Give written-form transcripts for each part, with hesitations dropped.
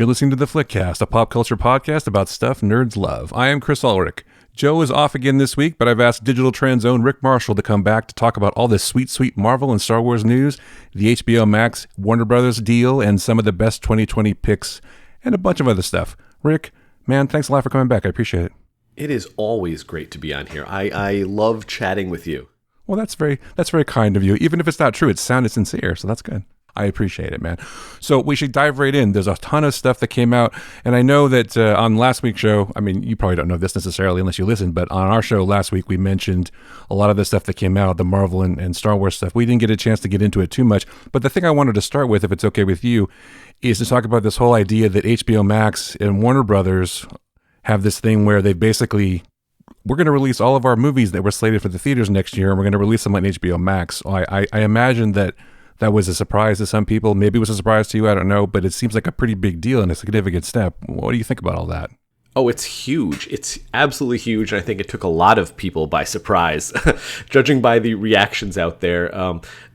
You're listening to The Flickcast, a pop culture podcast about stuff nerds love. I am Chris Ulrich. Joe is off again this week, but I've asked Digital Trends' own Rick Marshall to come back to talk about all this sweet Marvel and Star Wars news, the HBOMax Warner Brothers deal, and some of the best 2020 picks, and a bunch of other stuff. Rick, man, thanks a lot for coming back. I appreciate it. It is always great to be on here. I love chatting with you. Well, that's very kind of you. Even if it's not true, it sounded sincere, so that's good. I appreciate it, man. So we should dive right in. There's a ton of stuff that came out, and I know that on last week's show, I mean, you probably don't know this necessarily unless you listen, but on our show last week, we mentioned a lot of the stuff that came out, the Marvel and Star Wars stuff. We didn't get a chance to get into it too much, but the thing I wanted to start with, if it's okay with you, is to talk about this whole idea that HBO Max and Warner Brothers have this thing where they basically, we're going to release all of our movies that were slated for the theaters next year, and we're going to release them on HBO Max. So I imagine that was a surprise to some people. Maybe it was a surprise to you. I don't know. But it seems like a pretty big deal and a significant step. What do you think about all that? Oh, it's huge. It's absolutely huge. And I think it took a lot of people by surprise, judging by the reactions out there.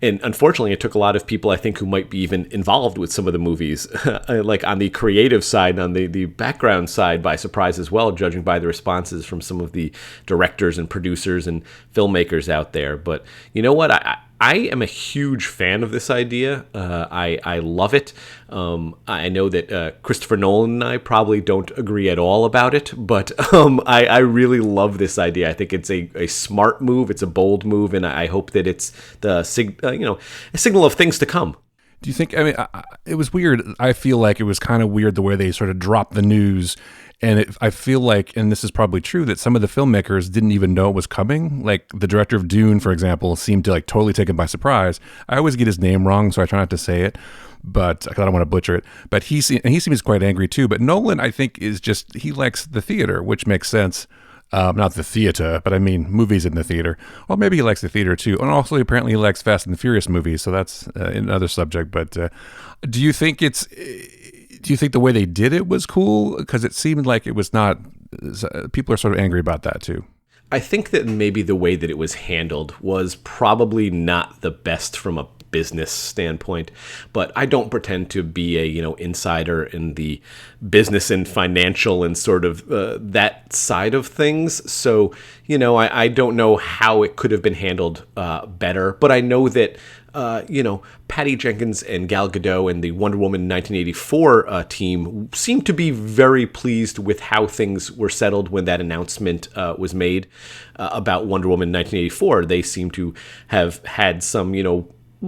And unfortunately, it took a lot of people, I think, who might be even involved with some of the movies, like on the creative side, on the background side, by surprise as well, judging by the responses from some of the directors and producers and filmmakers out there. But you know what? I am a huge fan of this idea. I love it. I know that Christopher Nolan and I probably don't agree at all about it, but I really love this idea. I think it's a smart move. It's a bold move, and I hope that it's a signal of things to come. Do you think, I mean, it was weird. I feel like it was kind of weird the way they sort of dropped the news. And I feel like, and this is probably true, that some of the filmmakers didn't even know it was coming. Like the director of Dune, for example, seemed to like totally taken by surprise. I always get his name wrong, so I try not to say it, but I don't want to butcher it. But he seems quite angry too. But Nolan, I think, is just, he likes the theater, which makes sense. Not the theater, but I mean movies in the theater. Well, maybe he likes the theater too. And also apparently he likes Fast and the Furious movies. So that's another subject. But do you think the way they did it was cool? Because it seemed like it was not, people are sort of angry about that too. I think that maybe the way that it was handled was probably not the best from a business standpoint, but I don't pretend to be a insider in the business and financial and sort of that side of things. So I don't know how it could have been handled better, but I know that Patty Jenkins and Gal Gadot and the Wonder Woman 1984 team seemed to be very pleased with how things were settled when that announcement was made about Wonder Woman 1984. They seem to have had some,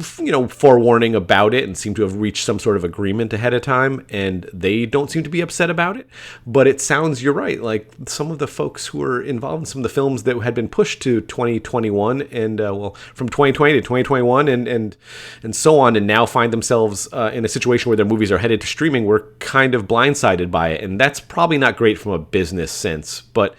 forewarning about it and seem to have reached some sort of agreement ahead of time, and they don't seem to be upset about it. But it sounds, you're right, like some of the folks who were involved in some of the films that had been pushed to 2021 and from 2020 to 2021 and so on, and now find themselves in a situation where their movies are headed to streaming, were kind of blindsided by it. And that's probably not great from a business sense, but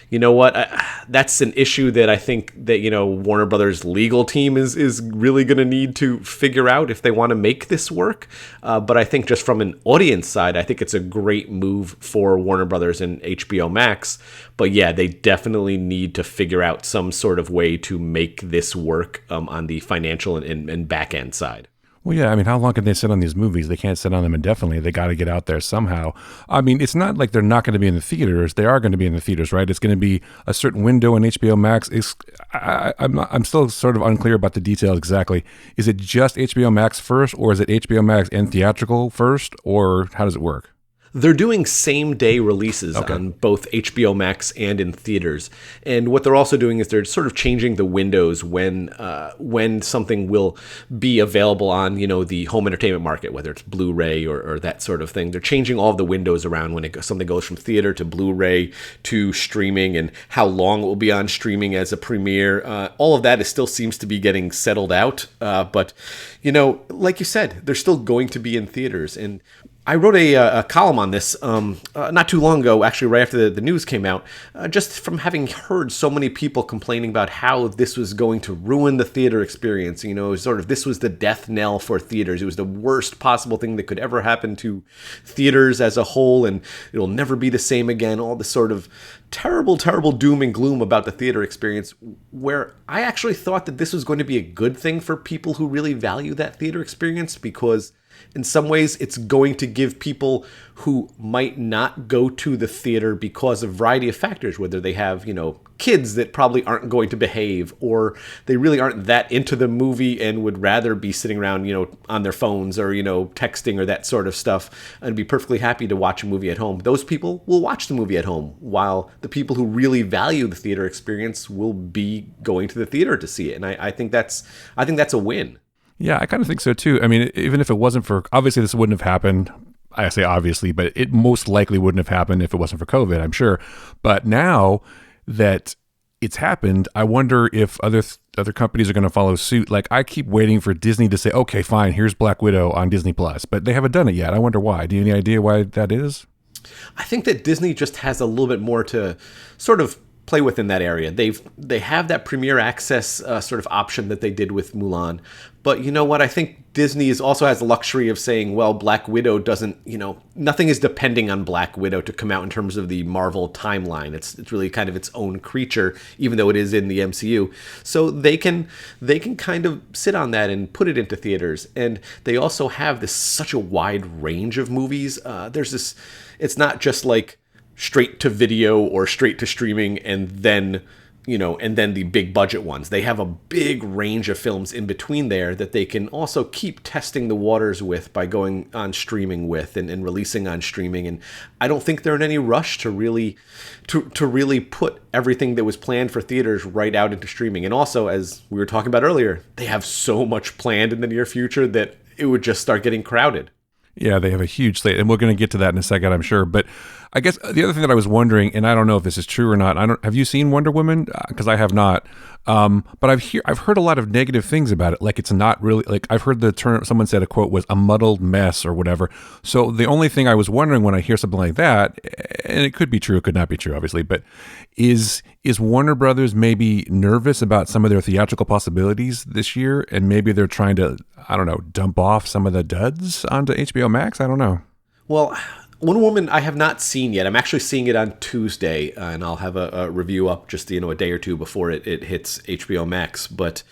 you know what? That's an issue that I think that, Warner Brothers legal team is really going to need to figure out if they want to make this work. But I think just from an audience side, I think it's a great move for Warner Brothers and HBO Max. But yeah, they definitely need to figure out some sort of way to make this work on the financial and back end side. Well, yeah, I mean, how long can they sit on these movies? They can't sit on them indefinitely. They got to get out there somehow. I mean, it's not like they're not going to be in the theaters. They are going to be in the theaters, right? It's going to be a certain window in HBO Max. I'm still sort of unclear about the details exactly. Is it just HBO Max first, or is it HBO Max and theatrical first, or how does it work? They're doing same-day releases on both HBO Max and in theaters. And what they're also doing is they're sort of changing the windows when something will be available on, the home entertainment market, whether it's Blu-ray or that sort of thing. They're changing all the windows around when something goes from theater to Blu-ray to streaming, and how long it will be on streaming as a premiere. All of that still seems to be getting settled out. But, like you said, they're still going to be in theaters. And I wrote a column on this not too long ago, actually right after the news came out, just from having heard so many people complaining about how this was going to ruin the theater experience. This was the death knell for theaters. It was the worst possible thing that could ever happen to theaters as a whole, and it'll never be the same again. All this sort of terrible, terrible doom and gloom about the theater experience, where I actually thought that this was going to be a good thing for people who really value that theater experience, because In some ways, it's going to give people who might not go to the theater because of a variety of factors, whether they have, kids that probably aren't going to behave, or they really aren't that into the movie and would rather be sitting around, on their phones or, texting or that sort of stuff, and be perfectly happy to watch a movie at home. Those people will watch the movie at home, while the people who really value the theater experience will be going to the theater to see it. And I think that's a win. Yeah, I kind of think so too. I mean, even if it wasn't for, obviously this wouldn't have happened. I say obviously, but it most likely wouldn't have happened if it wasn't for COVID, I'm sure. But now that it's happened, I wonder if other companies are going to follow suit. Like, I keep waiting for Disney to say, okay, fine, here's Black Widow on Disney Plus, but they haven't done it yet. I wonder why. Do you have any idea why that is? I think that Disney just has a little bit more to sort of play with in that area. They have that Premier Access sort of option that they did with Mulan. But you know what? I think Disney also has the luxury of saying, well, Black Widow doesn't, nothing is depending on Black Widow to come out in terms of the Marvel timeline. It's really kind of its own creature, even though it is in the MCU. So they can kind of sit on that and put it into theaters. And they also have such a wide range of movies. It's not just like straight to video or straight to streaming and then the big budget ones. They have a big range of films in between there that they can also keep testing the waters with by going on streaming with and releasing on streaming. And I don't think they're in any rush to really put everything that was planned for theaters right out into streaming. And also, as we were talking about earlier, they have so much planned in the near future that it would just start getting crowded. Yeah, they have a huge slate, and we're going to get to that in a second, I'm sure. But I guess the other thing that I was wondering, and I don't know if this is true or not, have you seen Wonder Woman? Because I have not. But I've heard a lot of negative things about it. Like, it's not really, like, I've heard the term, someone said a quote was a muddled mess or whatever. So the only thing I was wondering when I hear something like that, and it could be true, it could not be true, obviously, but is Warner Brothers maybe nervous about some of their theatrical possibilities this year, and maybe they're trying to, I don't know, dump off some of the duds onto HBO Max? I don't know. Well, Wonder Woman I have not seen yet. I'm actually seeing it on Tuesday, and I'll have a review up just a day or two before it hits HBO Max. But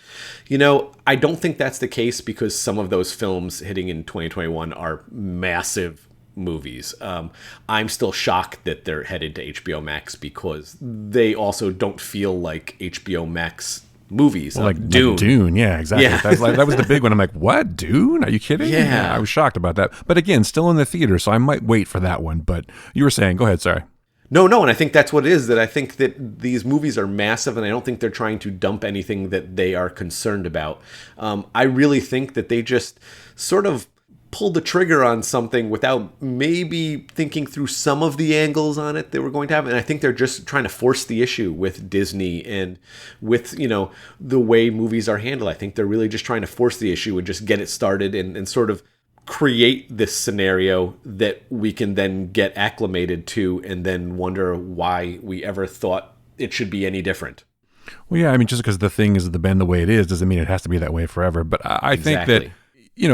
I don't think that's the case, because some of those films hitting in 2021 are massive movies. I'm still shocked that they're headed to HBO Max, because they also don't feel like HBO Max movies. Like Dune. Dune, yeah, exactly. Yeah. That was the big one. I'm like, what? Dune? Are you kidding? Yeah. I was shocked about that. But again, still in the theater, so I might wait for that one. But you were saying, go ahead, sorry. No, and I think that's what it is, that I think that these movies are massive, and I don't think they're trying to dump anything that they are concerned about. I really think that they just sort of pulled the trigger on something without maybe thinking through some of the angles on it they were going to have. And I think they're just trying to force the issue with Disney and with, the way movies are handled. I think they're really just trying to force the issue and just get it started and sort of create this scenario that we can then get acclimated to and then wonder why we ever thought it should be any different. Well, yeah, I mean, just because the thing is been the way it is doesn't mean it has to be that way forever. But I think that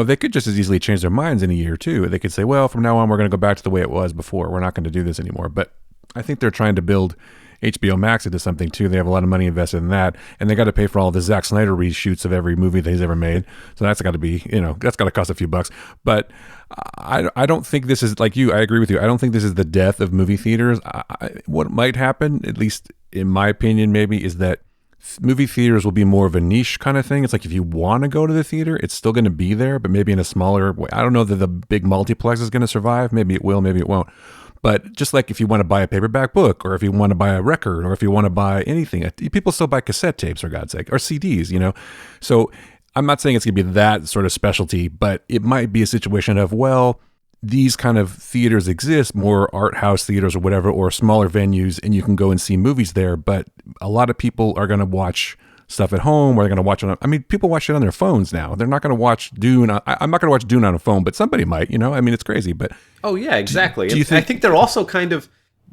they could just as easily change their minds in a year or two. They could say, well, from now on, we're going to go back to the way it was before. We're not going to do this anymore. But I think they're trying to build HBO Max into something too. They have a lot of money invested in that, and they got to pay for all the Zack Snyder reshoots of every movie that he's ever made. So that's got to be, that's got to cost a few bucks. But I don't think this is, like you, I agree with you. I don't think this is the death of movie theaters. What might happen, at least in my opinion, maybe, is that movie theaters will be more of a niche kind of thing. It's like, if you want to go to the theater, it's still going to be there, but maybe in a smaller way. I don't know that the big multiplex is going to survive. Maybe it will, maybe it won't. But just like if you want to buy a paperback book, or if you want to buy a record, or if you want to buy anything, people still buy cassette tapes, for God's sake, or CDs, So I'm not saying it's going to be that sort of specialty, but it might be a situation of, well, these kind of theaters exist, more art house theaters or whatever, or smaller venues, and you can go and see movies there. But a lot of people are going to watch stuff at home, or they're going to watch it on, I mean, people watch it on their phones now. They're not going to watch Dune. I'm not going to watch Dune on a phone, but somebody might, I mean, it's crazy. But oh yeah, exactly. Do you think, I think they're also kind of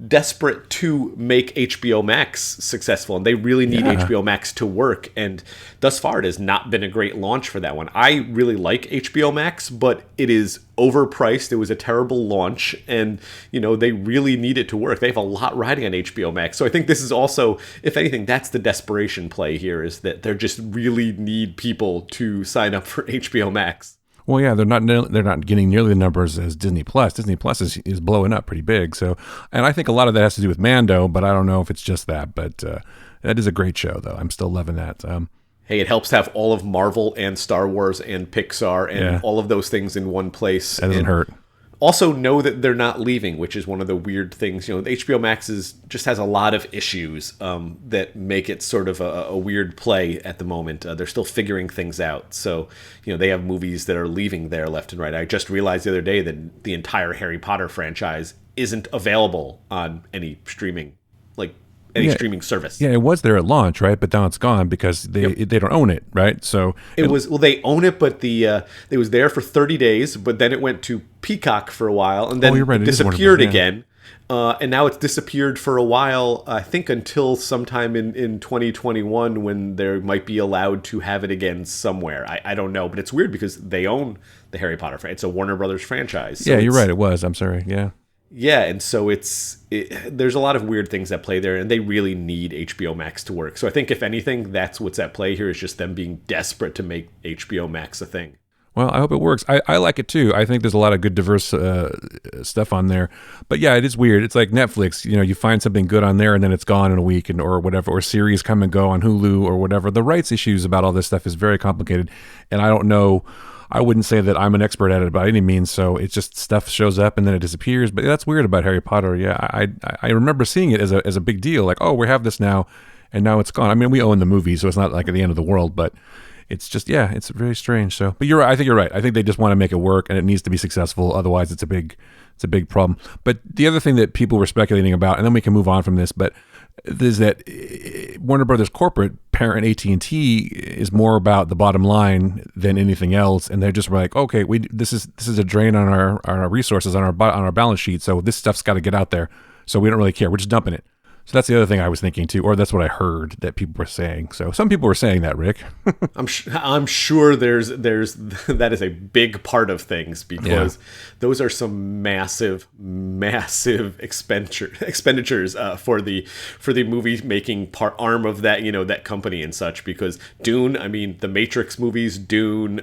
desperate to make HBO Max successful, and they really need HBO Max to work. And thus far, it has not been a great launch for that one. I really like HBO Max, but it is overpriced. It was a terrible launch, and they really need it to work. They have a lot riding on HBO Max, so I think this is also, if anything, that's the desperation play here, is that they just really need people to sign up for HBO Max. Well, yeah, they're not getting nearly the numbers as Disney Plus. Disney Plus is blowing up pretty big. So, and I think a lot of that has to do with Mando, but I don't know if it's just that. But that is a great show, though. I'm still loving that. Hey, it helps to have all of Marvel and Star Wars and Pixar and Yeah. all of those things in one place. That doesn't And hurt. also know that they're not leaving, which is one of the weird things. You know, HBO Max just has a lot of issues that make it sort of a weird play at the moment. They're still figuring things out. So, you know, they have movies that are leaving there left and right. I just realized the other day that the entire Harry Potter franchise isn't available on any streaming, like any streaming service. Yeah, it was there at launch, right? But now it's gone because they don't own it, right? So They own it, but it was there for 30 days, but then it went to Peacock for a while, and then you're right, it it is Warner disappeared Bros., yeah. again. And now it's disappeared for a while, I think until sometime in 2021 when they might be allowed to have it again somewhere. I don't know, but it's weird because they own the Harry Potter franchise. It's a Warner Brothers franchise. So yeah, you're right. It was. I'm sorry. Yeah. Yeah, and so there's a lot of weird things at play there, and they really need HBO Max to work. So I think if anything, that's what's at play here is just them being desperate to make HBO Max a thing. Well, I hope it works. I like it too. I think there's a lot of good, diverse stuff on there. But yeah, it is weird. It's like Netflix. You know, you find something good on there, and then it's gone in a week, or whatever. Or series come and go on Hulu or whatever. The rights issues about all this stuff is very complicated, and I don't know. I wouldn't say that I'm an expert at it by any means. So it's just stuff shows up and then it disappears. But that's weird about Harry Potter. Yeah, I remember seeing it as a big deal. Like, oh, we have this now, and now it's gone. I mean, we own the movie, so it's not like at the end of the world, but. It's just, yeah, it's very strange. So, but you're right. I think you're right. I think they just want to make it work, and it needs to be successful. Otherwise, it's a big problem. But the other thing that people were speculating about, and then we can move on from this, but is that Warner Brothers corporate parent AT&T is more about the bottom line than anything else, and they're just like, okay, this is a drain on our resources on our balance sheet. So this stuff's got to get out there. So we don't really care. We're just dumping it. So that's the other thing I was thinking too, or that's what I heard that people were saying. So some people were saying that, Rick. I'm sure there's that is a big part of things because those are some massive expenditures for the movie making arm of that, you know, that company and such. Because Dune, I mean, the Matrix movies, Dune,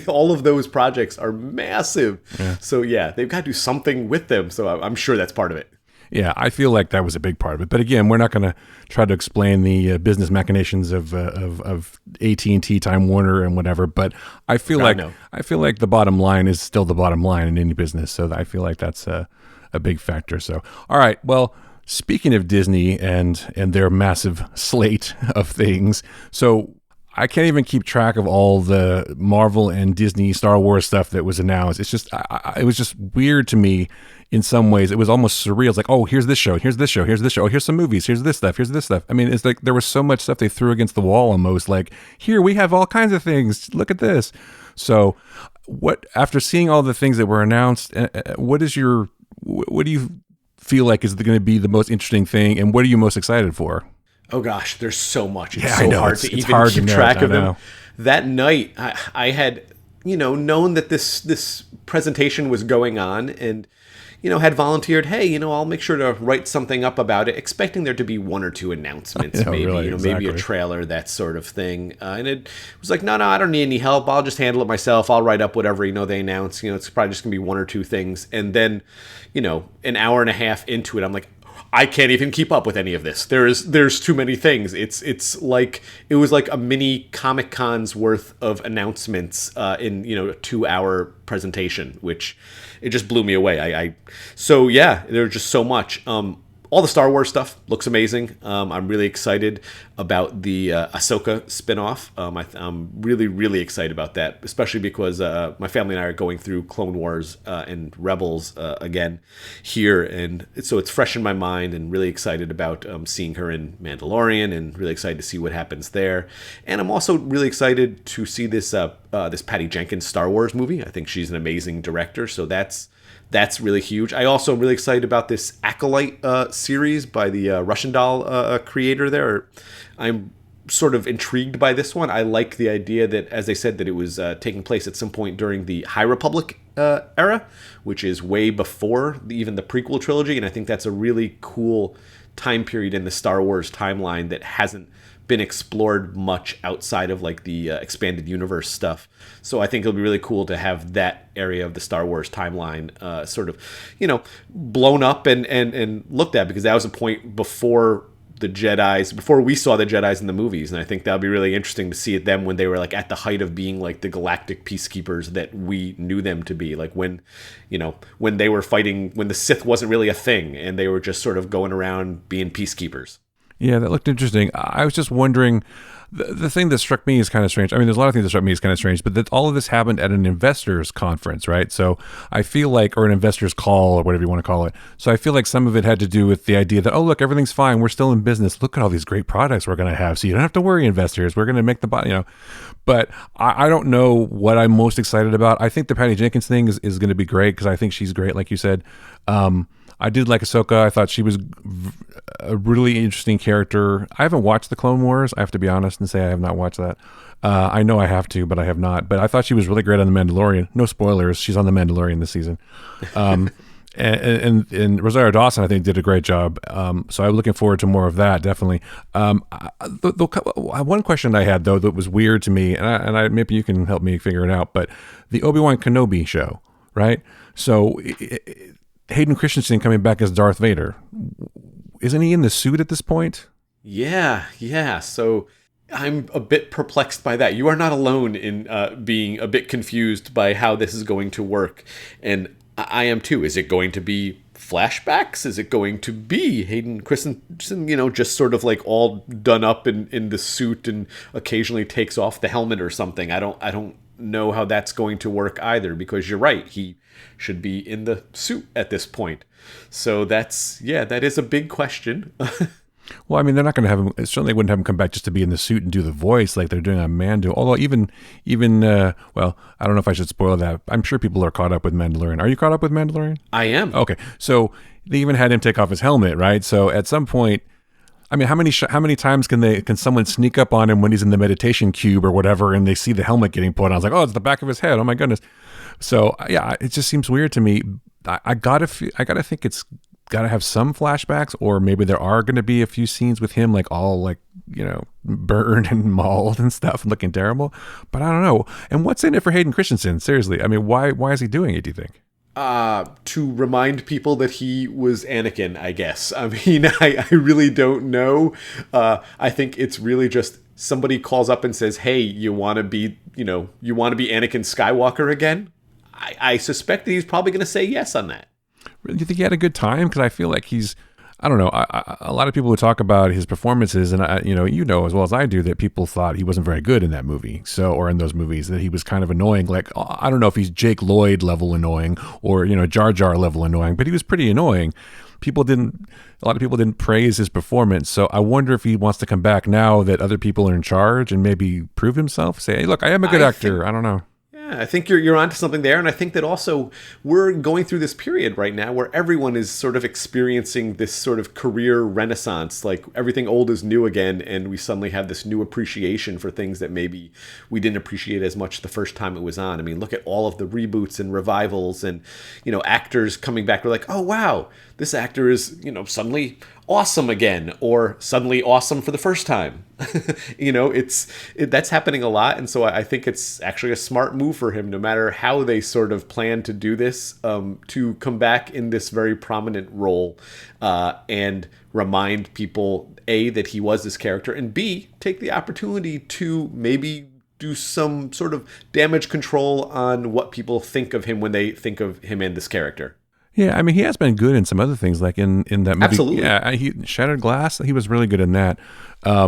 all of those projects are massive. Yeah. So yeah, they've got to do something with them. So I'm sure that's part of it. Yeah, I feel like that was a big part of it. But again, we're not going to try to explain the business machinations of AT&T, Time Warner, and whatever. But I feel like the bottom line is still the bottom line in any business. So I feel like that's a big factor. So all right, well, speaking of Disney and their massive slate of things, so I can't even keep track of all the Marvel and Disney Star Wars stuff that was announced. It's just, it was just weird to me in some ways. It was almost surreal. It's like, oh, here's this show, here's this show, here's this show, oh, here's some movies, here's this stuff, here's this stuff. I mean, it's like there was so much stuff they threw against the wall almost. Like, here, we have all kinds of things. Look at this. So after seeing all the things that were announced, what do you feel like is going to be the most interesting thing, and what are you most excited for? Oh gosh, there's so much. It's so hard to even keep track of them. That night, I had, you know, known that this presentation was going on, and you know, had volunteered, hey, you know, I'll make sure to write something up about it, expecting there to be one or two announcements, maybe a trailer, that sort of thing. And it was like, no, I don't need any help. I'll just handle it myself. I'll write up whatever, you know, they announce. You know, it's probably just gonna be one or two things. And then, you know, an hour and a half into it, I'm like, I can't even keep up with any of this. There's too many things. It's like it was like a mini Comic-Con's worth of announcements in, you know, a 2-hour presentation, which it just blew me away. So yeah, there's just so much. All the Star Wars stuff looks amazing. I'm really excited about the Ahsoka spinoff. I'm really, really excited about that, especially because my family and I are going through Clone Wars and Rebels again here. And so it's fresh in my mind, and really excited about seeing her in Mandalorian, and really excited to see what happens there. And I'm also really excited to see this Patty Jenkins Star Wars movie. I think she's an amazing director. So that's really huge. I also am really excited about this Acolyte series by the Russian Doll creator there. I'm sort of intrigued by this one. I like the idea that, as they said, that it was taking place at some point during the High Republic era, which is way before even the prequel trilogy. And I think that's a really cool time period in the Star Wars timeline that hasn't been explored much outside of like the expanded universe stuff. So I think it'll be really cool to have that area of the Star Wars timeline sort of, blown up and looked at, because that was a point before before we saw the Jedis in the movies. And I think that'll be really interesting to see them when they were like at the height of being like the galactic peacekeepers that we knew them to be. Like when they were fighting, when the Sith wasn't really a thing and they were just sort of going around being peacekeepers. Yeah, that looked interesting. I was just wondering, the thing that struck me is kind of strange. I mean, there's a lot of things that struck me as kind of strange, but that all of this happened at an investors conference, right? So I feel like, or an investors call, or whatever you want to call it. So I feel like some of it had to do with the idea that, oh, look, everything's fine. We're still in business. Look at all these great products we're going to have. So you don't have to worry, investors. We're going to make the, But I don't know what I'm most excited about. I think the Patty Jenkins thing is going to be great, because I think she's great, like you said. I did like Ahsoka. I thought she was a really interesting character. I haven't watched the Clone Wars. I have to be honest and say I have not watched that. I know I have to, but I have not. But I thought she was really great on The Mandalorian. No spoilers. She's on The Mandalorian this season. And Rosario Dawson, I think, did a great job. So I'm looking forward to more of that, definitely. One question I had, though, that was weird to me, and I maybe you can help me figure it out, but the Obi-Wan Kenobi show, right? So Hayden Christensen coming back as Darth Vader. Isn't he in the suit at this point? Yeah. So I'm a bit perplexed by that. You are not alone in being a bit confused by how this is going to work. And I am too. Is it going to be flashbacks? Is it going to be Hayden Christensen, just sort of like all done up in the suit and occasionally takes off the helmet or something? I don't know how that's going to work either, because you're right. He should be in the suit at this point. So that is a big question. Well, I mean, they're not going to have him. Certainly, wouldn't have him come back just to be in the suit and do the voice like they're doing on Mando. Although, even, well, I don't know if I should spoil that. I'm sure people are caught up with Mandalorian. Are you caught up with Mandalorian? I am. Okay, so they even had him take off his helmet, right? So at some point, I mean, how many times can someone sneak up on him when he's in the meditation cube or whatever, and they see the helmet getting put on? I was like, oh, it's the back of his head. Oh my goodness. So yeah, it just seems weird to me. I gotta think it's gotta have some flashbacks, or maybe there are going to be a few scenes with him like all like burned and mauled and stuff and looking terrible. But I don't know. And what's in it for Hayden Christensen? Seriously, I mean, why is he doing it, do you think? To remind people that he was Anakin, I guess. I mean, I really don't know. I think it's really just somebody calls up and says, hey, you want to be Anakin Skywalker again? I suspect that he's probably going to say yes on that. Do you think he had a good time? Because I feel like I don't know. A lot of people who talk about his performances, and as well as I do, that people thought he wasn't very good in that movie. Or in those movies, that he was kind of annoying. Like, I don't know if he's Jake Lloyd level annoying or Jar Jar level annoying, but he was pretty annoying. A lot of people didn't praise his performance. So I wonder if he wants to come back now that other people are in charge and maybe prove himself. Say, hey, look, I am a good actor. I don't know. Yeah, I think you're onto something there, and I think that also we're going through this period right now where everyone is sort of experiencing this sort of career renaissance, like everything old is new again, and we suddenly have this new appreciation for things that maybe we didn't appreciate as much the first time it was on. I mean, look at all of the reboots and revivals, and actors coming back. We're like, oh wow, this actor is suddenly awesome again, or suddenly awesome for the first time. That's happening a lot, and so I think it's actually a smart move for him, no matter how they sort of plan to do this, to come back in this very prominent role, and remind people, A, that he was this character, and B, take the opportunity to maybe do some sort of damage control on what people think of him when they think of him and this character. Yeah, I mean, he has been good in some other things, like in that movie. Absolutely. Yeah, Shattered Glass, he was really good in that. I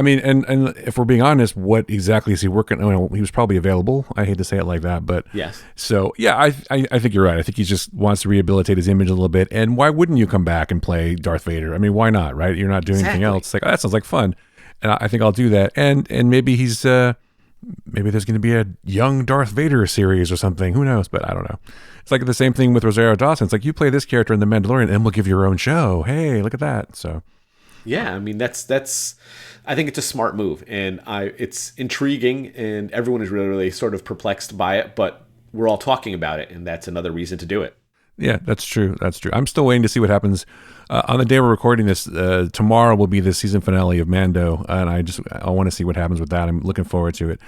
mean, and if we're being honest, what exactly is he working on? He was probably available. I hate to say it like that, but yes. So, yeah, I think you're right. I think he just wants to rehabilitate his image a little bit. And why wouldn't you come back and play Darth Vader? I mean, why not, right? You're not doing anything else. It's like, oh, that sounds like fun. And I think I'll do that. And maybe he's... maybe there's going to be a young Darth Vader series or something. Who knows? But I don't know. It's like the same thing with Rosario Dawson. It's like, you play this character in The Mandalorian and we'll give you your own show. Hey, look at that. So, yeah, I mean, that's. I think it's a smart move, and it's intriguing, and everyone is really, really sort of perplexed by it. But we're all talking about it, and that's another reason to do it. Yeah, that's true. That's true. I'm still waiting to see what happens on the day we're recording this. Tomorrow will be the season finale of Mando, and I want to see what happens with that. I'm looking forward to it.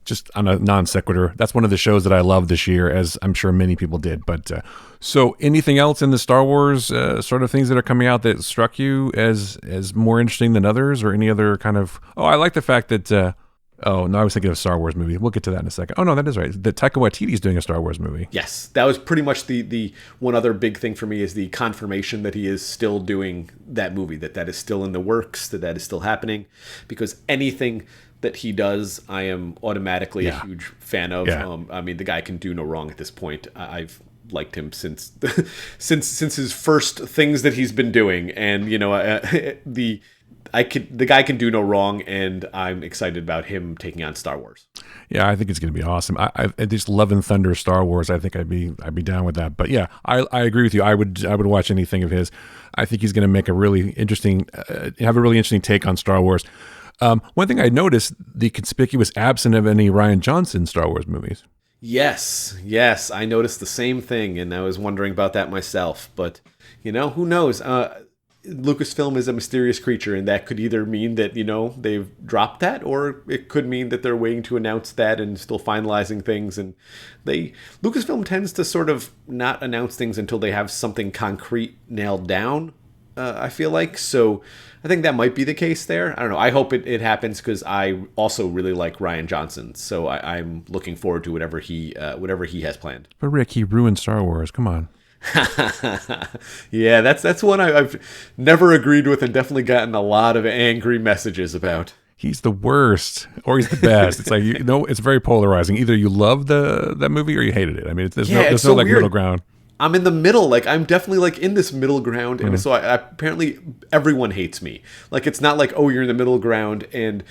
Just on a non sequitur, that's one of the shows that I love this year, as I'm sure many people did. But so, anything else in the Star Wars sort of things that are coming out that struck you as more interesting than others, or any other kind of? Oh, I like the fact that. Oh, no, I was thinking of a Star Wars movie. We'll get to that in a second. Oh, no, that is right. That Taika Waititi is doing a Star Wars movie. Yes, that was pretty much the one other big thing for me is the confirmation that he is still doing that movie, that is still in the works, that is still happening. Because anything that he does, I am automatically a huge fan of. Yeah. I mean, the guy can do no wrong at this point. I've liked him since since his first things that he's been doing, and the guy can do no wrong, and I'm excited about him taking on Star Wars. Yeah, I think it's going to be awesome. I just Love and Thunder Star Wars. I think I'd be down with that. But yeah, I agree with you. I would watch anything of his. I think he's going to make a really interesting have a really interesting take on Star Wars. One thing I noticed, the conspicuous absence of any Rian Johnson Star Wars movies. Yes, I noticed the same thing, and I was wondering about that myself. But who knows? Lucasfilm is a mysterious creature, and that could either mean that they've dropped that, or it could mean that they're waiting to announce that and still finalizing things. And Lucasfilm tends to sort of not announce things until they have something concrete nailed down. I feel like so. I think that might be the case there. I don't know. I hope it happens, because I also really like Rian Johnson, so I'm looking forward to whatever he has planned. But Rick, he ruined Star Wars. Come on. Yeah, that's one I've never agreed with, and definitely gotten a lot of angry messages about. He's the worst, or he's the best. It's like it's very polarizing. Either you love that movie or you hated it. I mean, there's no so like weird. middle ground. I'm in the middle. Like, I'm definitely like in this middle ground, and so apparently everyone hates me. Like, it's not like, oh, you're in the middle ground, and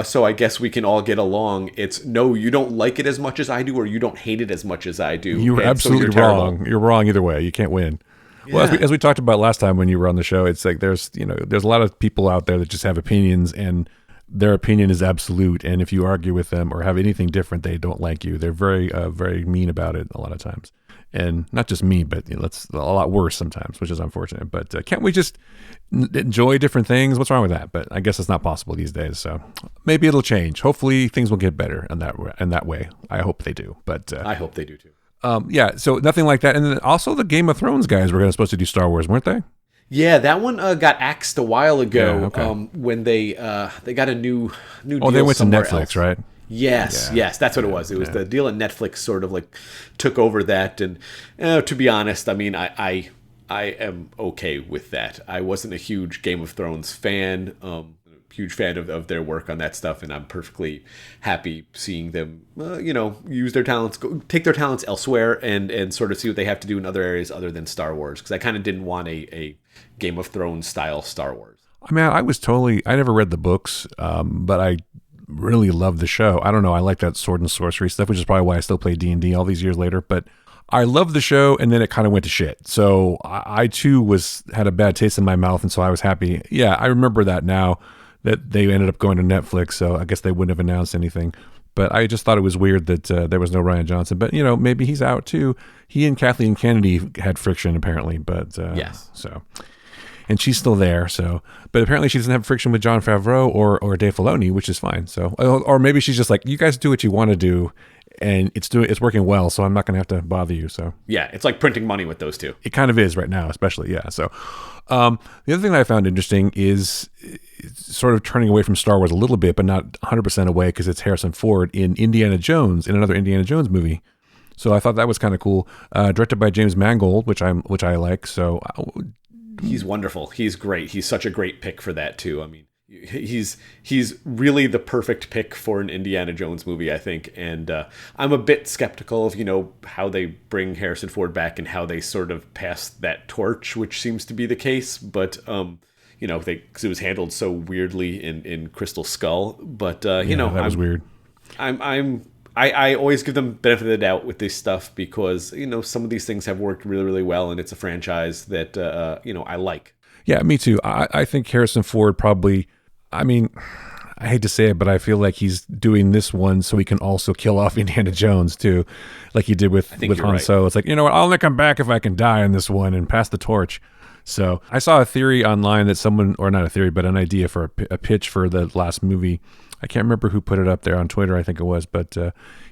so I guess we can all get along. It's no, you don't like it as much as I do, or you don't hate it as much as I do. You're absolutely wrong. You're wrong either way. You can't win. Yeah. Well, as we talked about last time when you were on the show, it's like there's a lot of people out there that just have opinions, and their opinion is absolute. And if you argue with them or have anything different, they don't like you. They're very, very mean about it a lot of times. And not just me, but that's a lot worse sometimes, which is unfortunate. But can't we just enjoy different things? What's wrong with that? But I guess it's not possible these days. So maybe it'll change. Hopefully things will get better in that way. I hope they do. But I hope they do too. Yeah. So nothing like that. And then also the Game of Thrones guys were supposed to do Star Wars, weren't they? Yeah, that one got axed a while ago. Yeah, okay. When they got a new deal. Oh, they went to Netflix, else. Right? Yes, that's what it was. It was the deal, and Netflix sort of like took over that. And to be honest, I mean, I am okay with that. I wasn't a huge Game of Thrones fan, huge fan of their work on that stuff, and I'm perfectly happy seeing them, use their talents, take their talents elsewhere, and sort of see what they have to do in other areas other than Star Wars. Because I kind of didn't want a Game of Thrones style Star Wars. I mean, I never read the books, but I really love the show. I don't know. I like that sword and sorcery stuff, which is probably why I still play D&D all these years later. But I love the show, and then it kind of went to shit. So I too had a bad taste in my mouth, and so I was happy. Yeah, I remember that now that they ended up going to Netflix. So I guess they wouldn't have announced anything. But I just thought it was weird that there was no Rian Johnson. But maybe he's out too. He and Kathleen Kennedy had friction apparently. But yes, so. And she's still there, but apparently she doesn't have friction with Jon Favreau or Dave Filoni, which is fine. So, or maybe she's just like, you guys do what you want to do, and it's working well, so I'm not going to have to bother you. So yeah, it's like printing money with those two. It kind of is right now, especially. Yeah. So the other thing that I found interesting is sort of turning away from Star Wars a little bit, but not 100% away, because it's Harrison Ford in Indiana Jones, in another Indiana Jones movie. So I thought that was kind of cool. Directed by James Mangold, which I like. So. He's wonderful. He's great. He's such a great pick for that too. I mean, he's really the perfect pick for an Indiana Jones movie, I think. And I'm a bit skeptical of how they bring Harrison Ford back and how they sort of pass that torch, which seems to be the case. But because it was handled so weirdly in Crystal Skull. But that was weird. I always give them benefit of the doubt with this stuff, because some of these things have worked really, really well, and it's a franchise that I like. Yeah, me too. I think Harrison Ford probably. I mean, I hate to say it, but I feel like he's doing this one so he can also kill off Indiana Jones too, like he did with Han Solo. It's like, you know what, I'll only come back if I can die in this one and pass the torch. So I saw a theory online that someone, or not a theory, but an idea for a pitch for the last movie. I can't remember who put it up there on Twitter, I think it was, but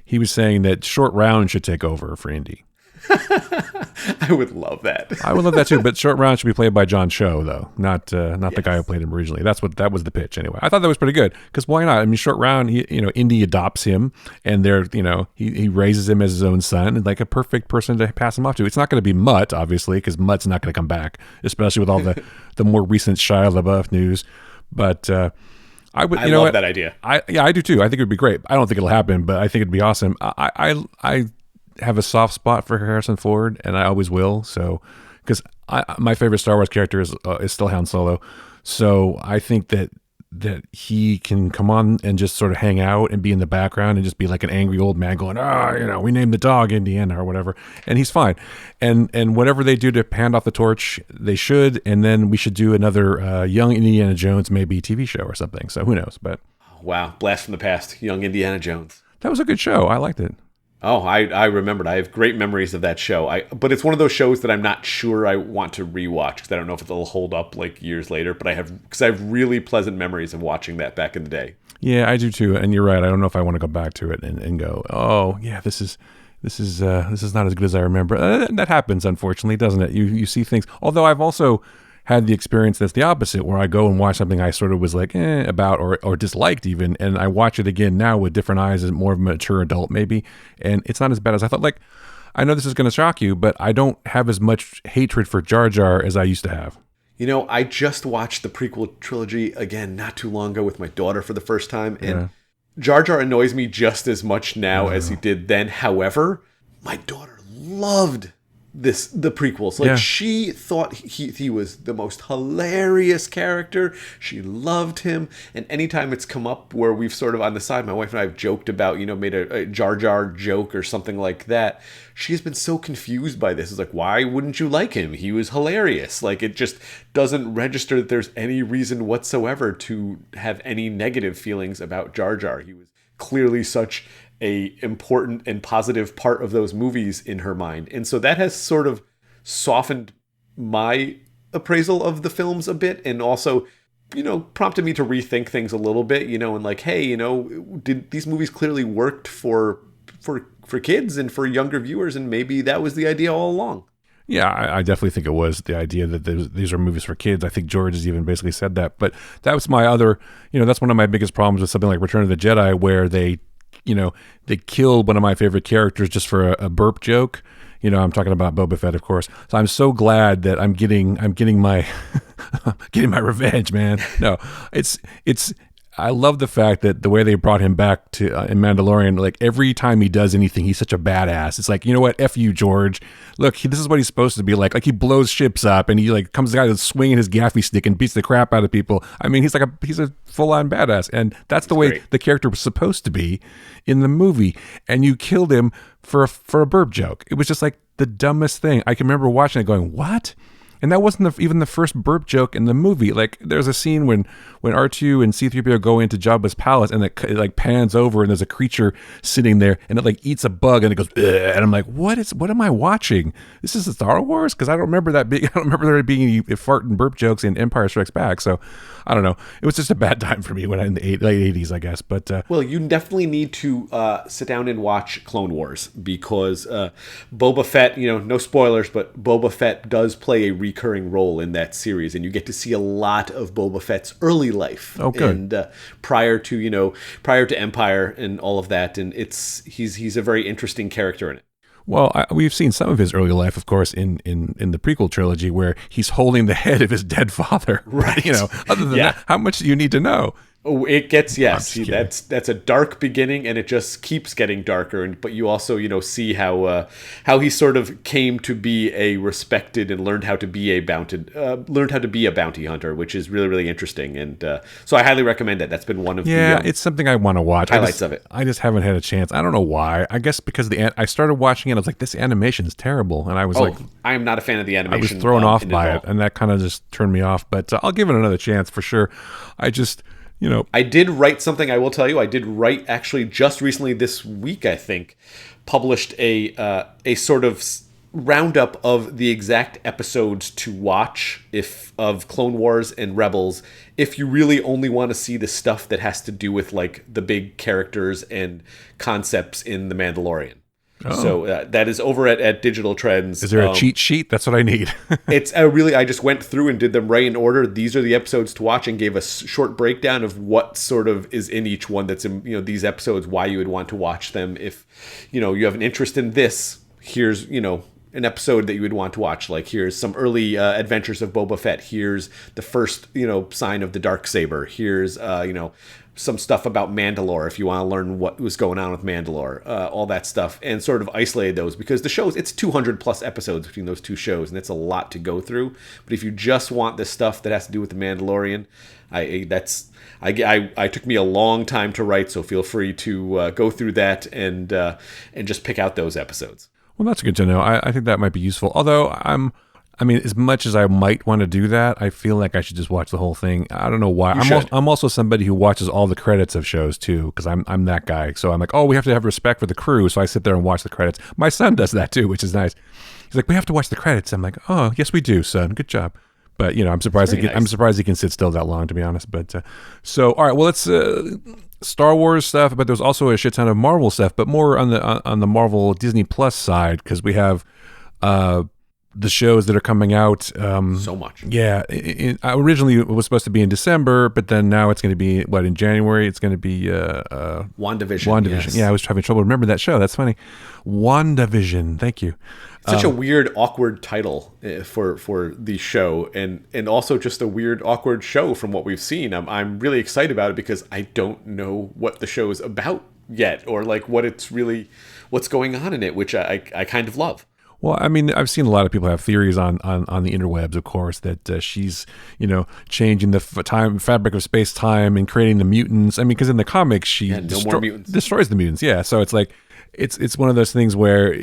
he was saying that Short Round should take over for Indy. I would love that. I would love that too, but Short Round should be played by John Cho, though, not the guy who played him originally. That was the pitch anyway. I thought that was pretty good because why not? I mean, Short Round, Indy adopts him, and he raises him as his own son, and like a perfect person to pass him off to. It's not going to be Mutt, obviously, because Mutt's not going to come back, especially with all the more recent Shia LaBeouf news. But I love that idea. I do too. I think it would be great. I don't think it'll happen, but I think it'd be awesome. I have a soft spot for Harrison Ford, and I always will. So, because my favorite Star Wars character is still Han Solo. So I think that he can come on and just sort of hang out and be in the background and just be like an angry old man going, we named the dog Indiana or whatever, and he's fine. And whatever they do to hand off the torch, they should. And then we should do another young Indiana Jones, maybe TV show or something. So who knows? But wow, blast from the past, young Indiana Jones. That was a good show. I liked it. Oh, I remembered. I have great memories of that show. But it's one of those shows that I'm not sure I want to rewatch because I don't know if it'll hold up like years later. But I have really pleasant memories of watching that back in the day. Yeah, I do too. And you're right. I don't know if I want to go back to it and go, oh yeah, this is not as good as I remember. That happens, unfortunately, doesn't it? You see things. Although I've also had the experience that's the opposite, where I go and watch something I sort of was like about or disliked even, and I watch it again now with different eyes as more of a mature adult maybe, and it's not as bad as I thought. Like, I know this is going to shock you, but I don't have as much hatred for Jar Jar as I used to have. I just watched the prequel trilogy again not too long ago with my daughter for the first time, and Jar Jar annoys me just as much now as he did then. However, my daughter loved the prequels. Like, she thought he was the most hilarious character. She loved him. And anytime it's come up where we've sort of on the side, my wife and I have joked about, made a Jar Jar joke or something like that, she has been so confused by this. It's like, why wouldn't you like him? He was hilarious. Like, it just doesn't register that there's any reason whatsoever to have any negative feelings about Jar Jar. He was clearly such a important and positive part of those movies in her mind. And so that has sort of softened my appraisal of the films a bit, and also, prompted me to rethink things a little bit, and like, hey, did these movies clearly worked for kids and for younger viewers, and maybe that was the idea all along. Yeah, I definitely think it was the idea that these are movies for kids. I think George has even basically said that. But that was my other, that's one of my biggest problems with something like Return of the Jedi, where they killed one of my favorite characters just for a burp joke. I'm talking about Boba Fett, of course. So I'm so glad that I'm getting my getting my revenge, man. No, it's I love the fact that the way they brought him back to in Mandalorian, like every time he does anything, he's such a badass. It's like, you know what? F you, George. Look, this is what he's supposed to be like. Like, he blows ships up and he like comes out swinging his gaffy stick and beats the crap out of people. I mean, he's a full-on badass. And that's the way the character was supposed to be in the movie. And you killed him for a burp joke. It was just like the dumbest thing. I can remember watching it going, what? And that wasn't even the first burp joke in the movie. Like, there's a scene when R2 and C-3PO go into Jabba's palace, and it like pans over, and there's a creature sitting there, and it like eats a bug, and it goes, ugh, and I'm like, what am I watching? This is Star Wars? Because I don't remember that I don't remember there being any fart and burp jokes in Empire Strikes Back. So I don't know. It was just a bad time for me when in the late 80s, I guess. But well, you definitely need to sit down and watch Clone Wars, because Boba Fett, no spoilers, but Boba Fett does play a recurring role in that series, and you get to see a lot of Boba Fett's early life. Oh, good. And prior to Empire and all of that, and he's a very interesting character in it. Well, we've seen some of his early life, of course, in the prequel trilogy, where he's holding the head of his dead father. Right. Other than that, how much do you need to know? Oh, it gets, yes. See, that's a dark beginning, and it just keeps getting darker. But you also, see how he sort of came to be a respected and learned how to be a bounty hunter, which is really, really interesting. And so I highly recommend it. That's been one of it's something I want to watch. Highlights of it. I just haven't had a chance. I don't know why. I guess because I started watching it, I was like, this animation is terrible, and I was I am not a fan of the animation. I was thrown off by it, and that kind of just turned me off. But I'll give it another chance for sure. I did write something. I will tell you, I did write actually just recently this week. I think published a sort of roundup of the exact episodes to watch if of Clone Wars and Rebels if you really only want to see the stuff that has to do with like the big characters and concepts in The Mandalorian. Oh. So that is over at Digital Trends. Is there a cheat sheet? That's what I need. It's I just went through and did them right in order. These are the episodes to watch and gave a short breakdown of what sort of is in each one that's in these episodes, why you would want to watch them. If you have an interest in this, here's an episode that you would want to watch. Like here's some early adventures of Boba Fett. Here's the first sign of the Darksaber. Here's some stuff about Mandalore if you want to learn what was going on with Mandalore, all that stuff, and sort of isolated those because the shows, it's 200 plus episodes between those two shows, and it's a lot to go through. But if you just want the stuff that has to do with the Mandalorian, I took me a long time to write, so feel free to go through that and just pick out those episodes. Well, that's good to know. I think that might be useful. Although as much as I might want to do that, I feel like I should just watch the whole thing. I don't know why. I'm also somebody who watches all the credits of shows too, because I'm that guy. So I'm like, oh, we have to have respect for the crew. So I sit there and watch the credits. My son does that too, which is nice. He's like, we have to watch the credits. I'm like, oh, yes, we do, son. Good job. But I'm surprised I'm surprised he can sit still that long, to be honest. But so all right, well, let's Star Wars stuff, but there's also a shit ton of Marvel stuff, but more on the Marvel Disney Plus side because we have the shows that are coming out. So much. Yeah. Originally, it was supposed to be in December, but then now it's going to be, in January? It's going to be... WandaVision. Yes. Yeah, I was having trouble remembering that show. That's funny. WandaVision. Thank you. Such a weird, awkward title for the show, and also just a weird, awkward show from what we've seen. I'm really excited about it because I don't know what the show is about yet, or like what's going on in it, which I kind of love. Well, I mean, I've seen a lot of people have theories on the interwebs, of course, that she's, changing the fabric of space-time and creating the mutants. I mean, because in the comics, she destroys the mutants. Yeah, so it's like, it's one of those things where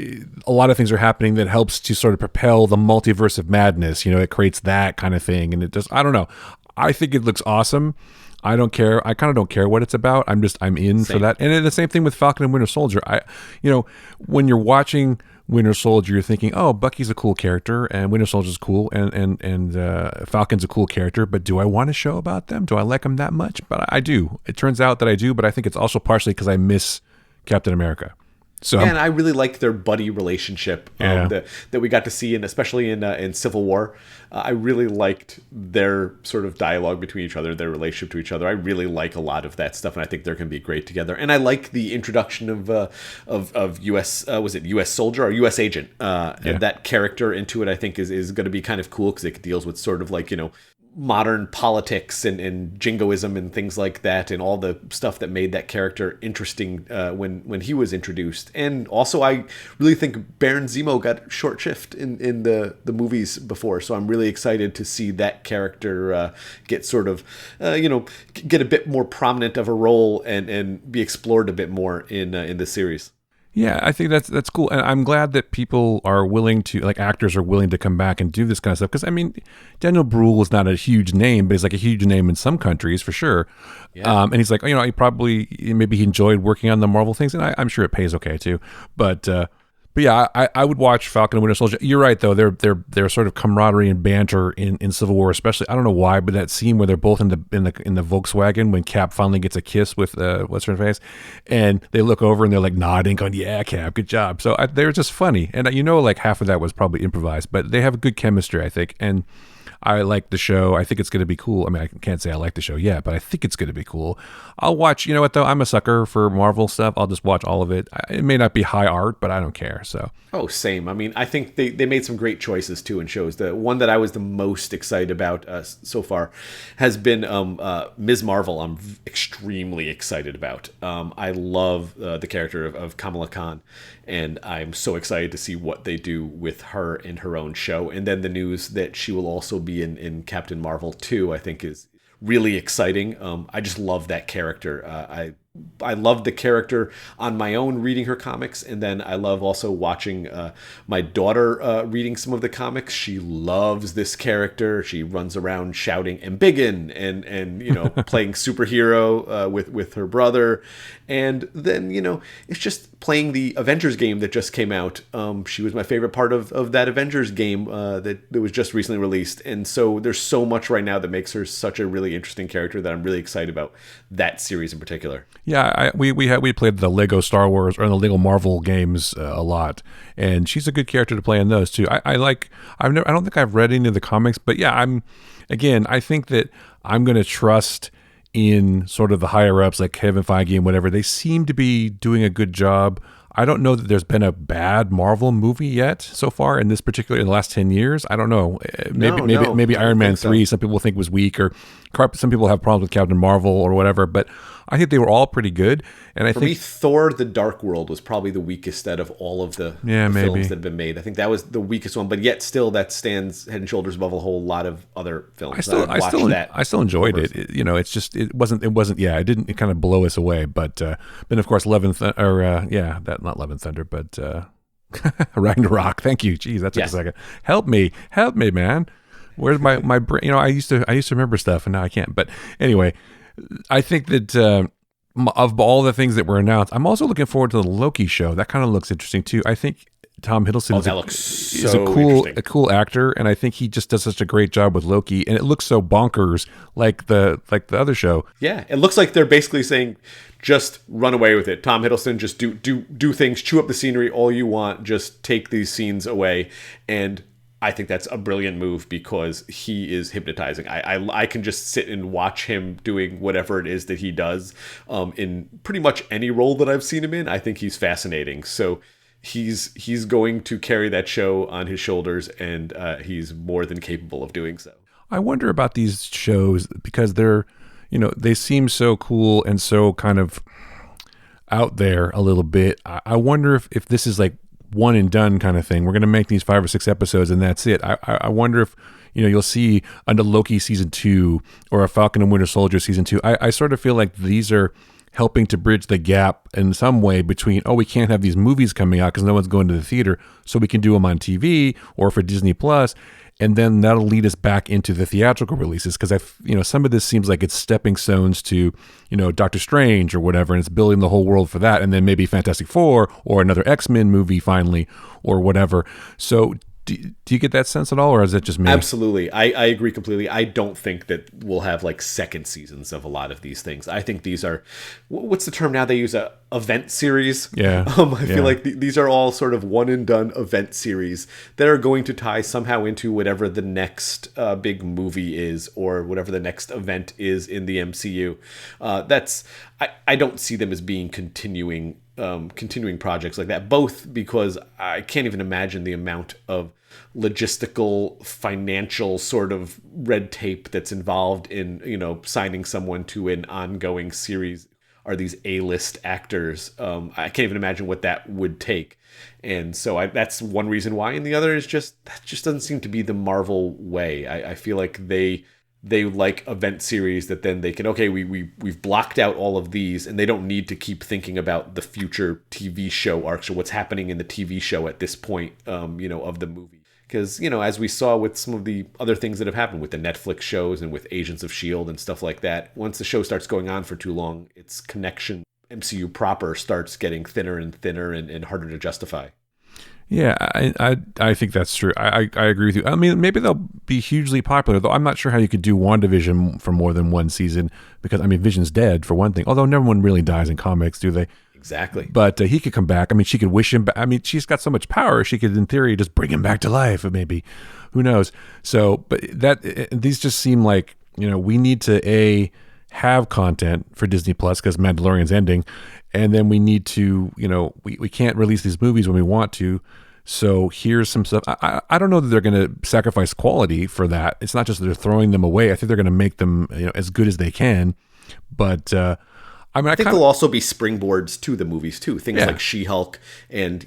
a lot of things are happening that helps to sort of propel the multiverse of madness. It creates that kind of thing. And it just, I don't know. I think it looks awesome. I don't care. I kind of don't care what it's about. I'm in for that. And the same thing with Falcon and Winter Soldier. When you're watching Winter Soldier, you're thinking, oh, Bucky's a cool character and Winter Soldier's cool and Falcon's a cool character, but do I want a show about them? Do I like them that much? But I do. It turns out that I do, but I think it's also partially because I miss Captain America. So, and I really liked their buddy relationship that we got to see, and especially in Civil War. I really liked their sort of dialogue between each other, their relationship to each other. I really like a lot of that stuff, and I think they're going to be great together. And I like the introduction of U.S. Was it U.S. Soldier or U.S. Agent? And that character into it, I think, is going to be kind of cool because it deals with sort of like modern politics and jingoism and things like that, and all the stuff that made that character interesting when he was introduced. And also, I really think Baron Zemo got short shift in the movies before, so I'm really excited to see that character get sort of get a bit more prominent of a role and be explored a bit more in the series. Yeah, I think that's cool. And I'm glad that people are willing to, like actors are willing to come back and do this kind of stuff. Because, I mean, Daniel Bruhl is not a huge name, but he's like a huge name in some countries for sure. Yeah. And he's like, maybe he enjoyed working on the Marvel things. And I'm sure it pays okay too. But yeah, I would watch Falcon and Winter Soldier. You're right, though. Their sort of camaraderie and banter in Civil War, especially. I don't know why, but that scene where they're both in the Volkswagen when Cap finally gets a kiss with what's her face, and they look over and they're like nodding, going, "Yeah, Cap, good job." So they're just funny, and like half of that was probably improvised, but they have good chemistry, I think, and I like the show. I think it's going to be cool. I mean, I can't say I like the show yet, but I think it's going to be cool. I'll watch, you know what, though? I'm a sucker for Marvel stuff. I'll just watch all of it. It may not be high art, but I don't care. So. Oh, same. I mean, I think they made some great choices, too, in shows. The one that I was the most excited about so far has been Ms. Marvel. I'm extremely excited about. I love the character of Kamala Khan, and I'm so excited to see what they do with her in her own show. And then the news that she will also be in Captain Marvel 2, I think is really exciting. I just love that character. I love the character on my own reading her comics, and then I love also watching my daughter reading some of the comics. She loves this character. She runs around shouting "Embiggen" and playing superhero with her brother, and then it's just playing the Avengers game that just came out. She was my favorite part of that Avengers game that was just recently released, and so there's so much right now that makes her such a really interesting character that I'm really excited about that series in particular. Yeah, we played the Lego Star Wars or the Lego Marvel games a lot, and she's a good character to play in those too. I don't think I've read any of the comics, but yeah, I think that I'm going to trust in sort of the higher ups like Kevin Feige and whatever. They seem to be doing a good job. I don't know that there's been a bad Marvel movie yet so far in the last 10 years. I don't know. Maybe Iron Man 3, some people think was weak, or some people have problems with Captain Marvel or whatever, but I think they were all pretty good. And I think me, Thor: The Dark World was probably the weakest out of all of the films that have been made. I think that was the weakest one, but yet still that stands head and shoulders above a whole lot of other films. I still enjoyed it. It's just it wasn't. Yeah, it didn't kind of blow us away. But then of course not Love and Thunder, but Ragnarok. Thank you. Jeez, that took a second. Help me, man. Where's my brain? I used to remember stuff, and now I can't. But anyway, I think that of all the things that were announced, I'm also looking forward to the Loki show. That kind of looks interesting too. I think Tom Hiddleston is a cool actor, and I think he just does such a great job with Loki, and it looks so bonkers like the other show. Yeah, it looks like they're basically saying, just run away with it. Tom Hiddleston, just do things, chew up the scenery all you want, just take these scenes away. And I think that's a brilliant move because he is hypnotizing. I can just sit and watch him doing whatever it is that he does in pretty much any role that I've seen him in. I think he's fascinating. So he's going to carry that show on his shoulders, and he's more than capable of doing so. I wonder about these shows because they're, they seem so cool and so kind of out there a little bit. I wonder if this is like one and done kind of thing. We're going to make these 5 or 6 episodes and that's it. I wonder if, you'll see under Loki season 2 or a Falcon and Winter Soldier season 2. I sort of feel like these are helping to bridge the gap in some way between, we can't have these movies coming out because no one's going to the theater, so we can do them on TV or for Disney Plus. And then that'll lead us back into the theatrical releases because some of this seems like it's stepping stones to, Doctor Strange or whatever, and it's building the whole world for that, and then maybe Fantastic Four or another X-Men movie finally or whatever. So do you get that sense at all, or is it just me? Absolutely. I agree completely. I don't think that we'll have like second seasons of a lot of these things. I think these are, what's the term now they use, a event series? Yeah. I feel like these are all sort of one and done event series that are going to tie somehow into whatever the next big movie is or whatever the next event is in the MCU. I don't see them as being continuing projects like that, both because I can't even imagine the amount of logistical, financial sort of red tape that's involved in, signing someone to an ongoing series. Are these A-list actors? I can't even imagine what that would take. And so that's one reason why. And the other is that just doesn't seem to be the Marvel way. I feel like they like event series that then they can, we've blocked out all of these, and they don't need to keep thinking about the future TV show arcs or what's happening in the TV show at this point, of the movie. Because, as we saw with some of the other things that have happened with the Netflix shows and with Agents of S.H.I.E.L.D. and stuff like that, once the show starts going on for too long, its connection, MCU proper, starts getting thinner and thinner and harder to justify. Yeah, I think that's true. I agree with you. I mean, maybe they'll be hugely popular, though I'm not sure how you could do WandaVision for more than one season because, Vision's dead, for one thing. Although no one really dies in comics, do they? Exactly. But he could come back. She could wish him back. She's got so much power. She could, in theory, just bring him back to life, maybe. Who knows? So, but these just seem like, we need to, have content for Disney Plus because Mandalorian's ending. And then we need to, we can't release these movies when we want to. So here's some stuff. I don't know that they're going to sacrifice quality for that. It's not just that they're throwing them away. I think they're going to make them, as good as they can. But I mean, I think there'll also be springboards to the movies too. Things like She-Hulk and,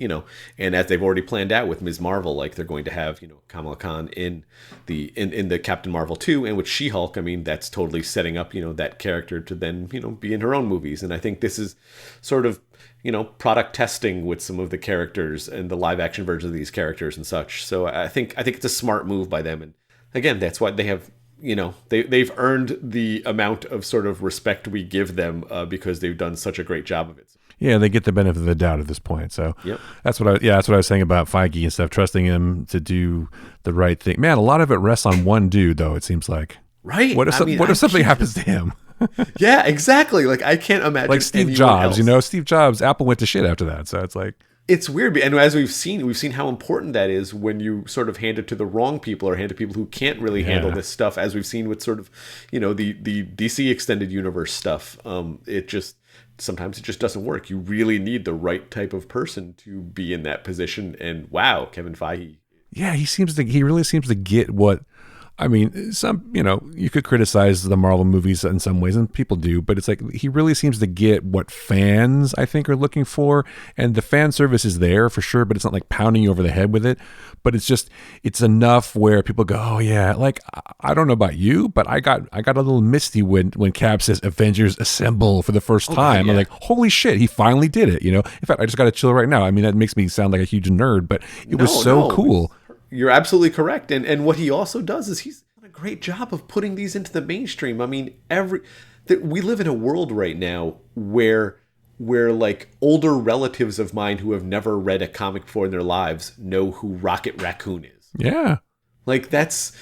and as they've already planned out with Ms. Marvel, like they're going to have, Kamala Khan in the Captain Marvel 2, and with She-Hulk, I mean, that's totally setting up, that character to then, be in her own movies. And I think this is sort of, product testing with some of the characters and the live action versions of these characters and such. So I think it's a smart move by them. And again, that's why they have, they've earned the amount of sort of respect we give them because they've done such a great job of it. Yeah, they get the benefit of the doubt at this point. So that's what I was saying about Feige and stuff, trusting him to do the right thing. Man, a lot of it rests on one dude, though, it seems like. Right. What if something happens to him? Yeah, exactly. Like, I can't imagine. Like Steve Jobs, Steve Jobs, Apple went to shit after that. So it's like. It's weird. And as we've seen how important that is when you sort of hand it to the wrong people or hand it to people who can't really handle this stuff, as we've seen with sort of, the DC extended universe stuff. Sometimes it just doesn't work. You really need the right type of person to be in that position. And wow, Kevin Feige. Yeah, he really seems to get what. I mean, you could criticize the Marvel movies in some ways, and people do, but it's like he really seems to get what fans, I think, are looking for. And the fan service is there for sure, but it's not like pounding you over the head with it. But it's enough where people go, oh yeah, like I don't know about you, but I got a little misty when Cap says Avengers Assemble for the first time. I'm like, holy shit, he finally did it. In fact, I just got to chill right now. I mean, that makes me sound like a huge nerd, but it was so cool. You're absolutely correct. And what he also does is he's done a great job of putting these into the mainstream. I mean, we live in a world right now where like older relatives of mine who have never read a comic before in their lives know who Rocket Raccoon is. Yeah. Like that's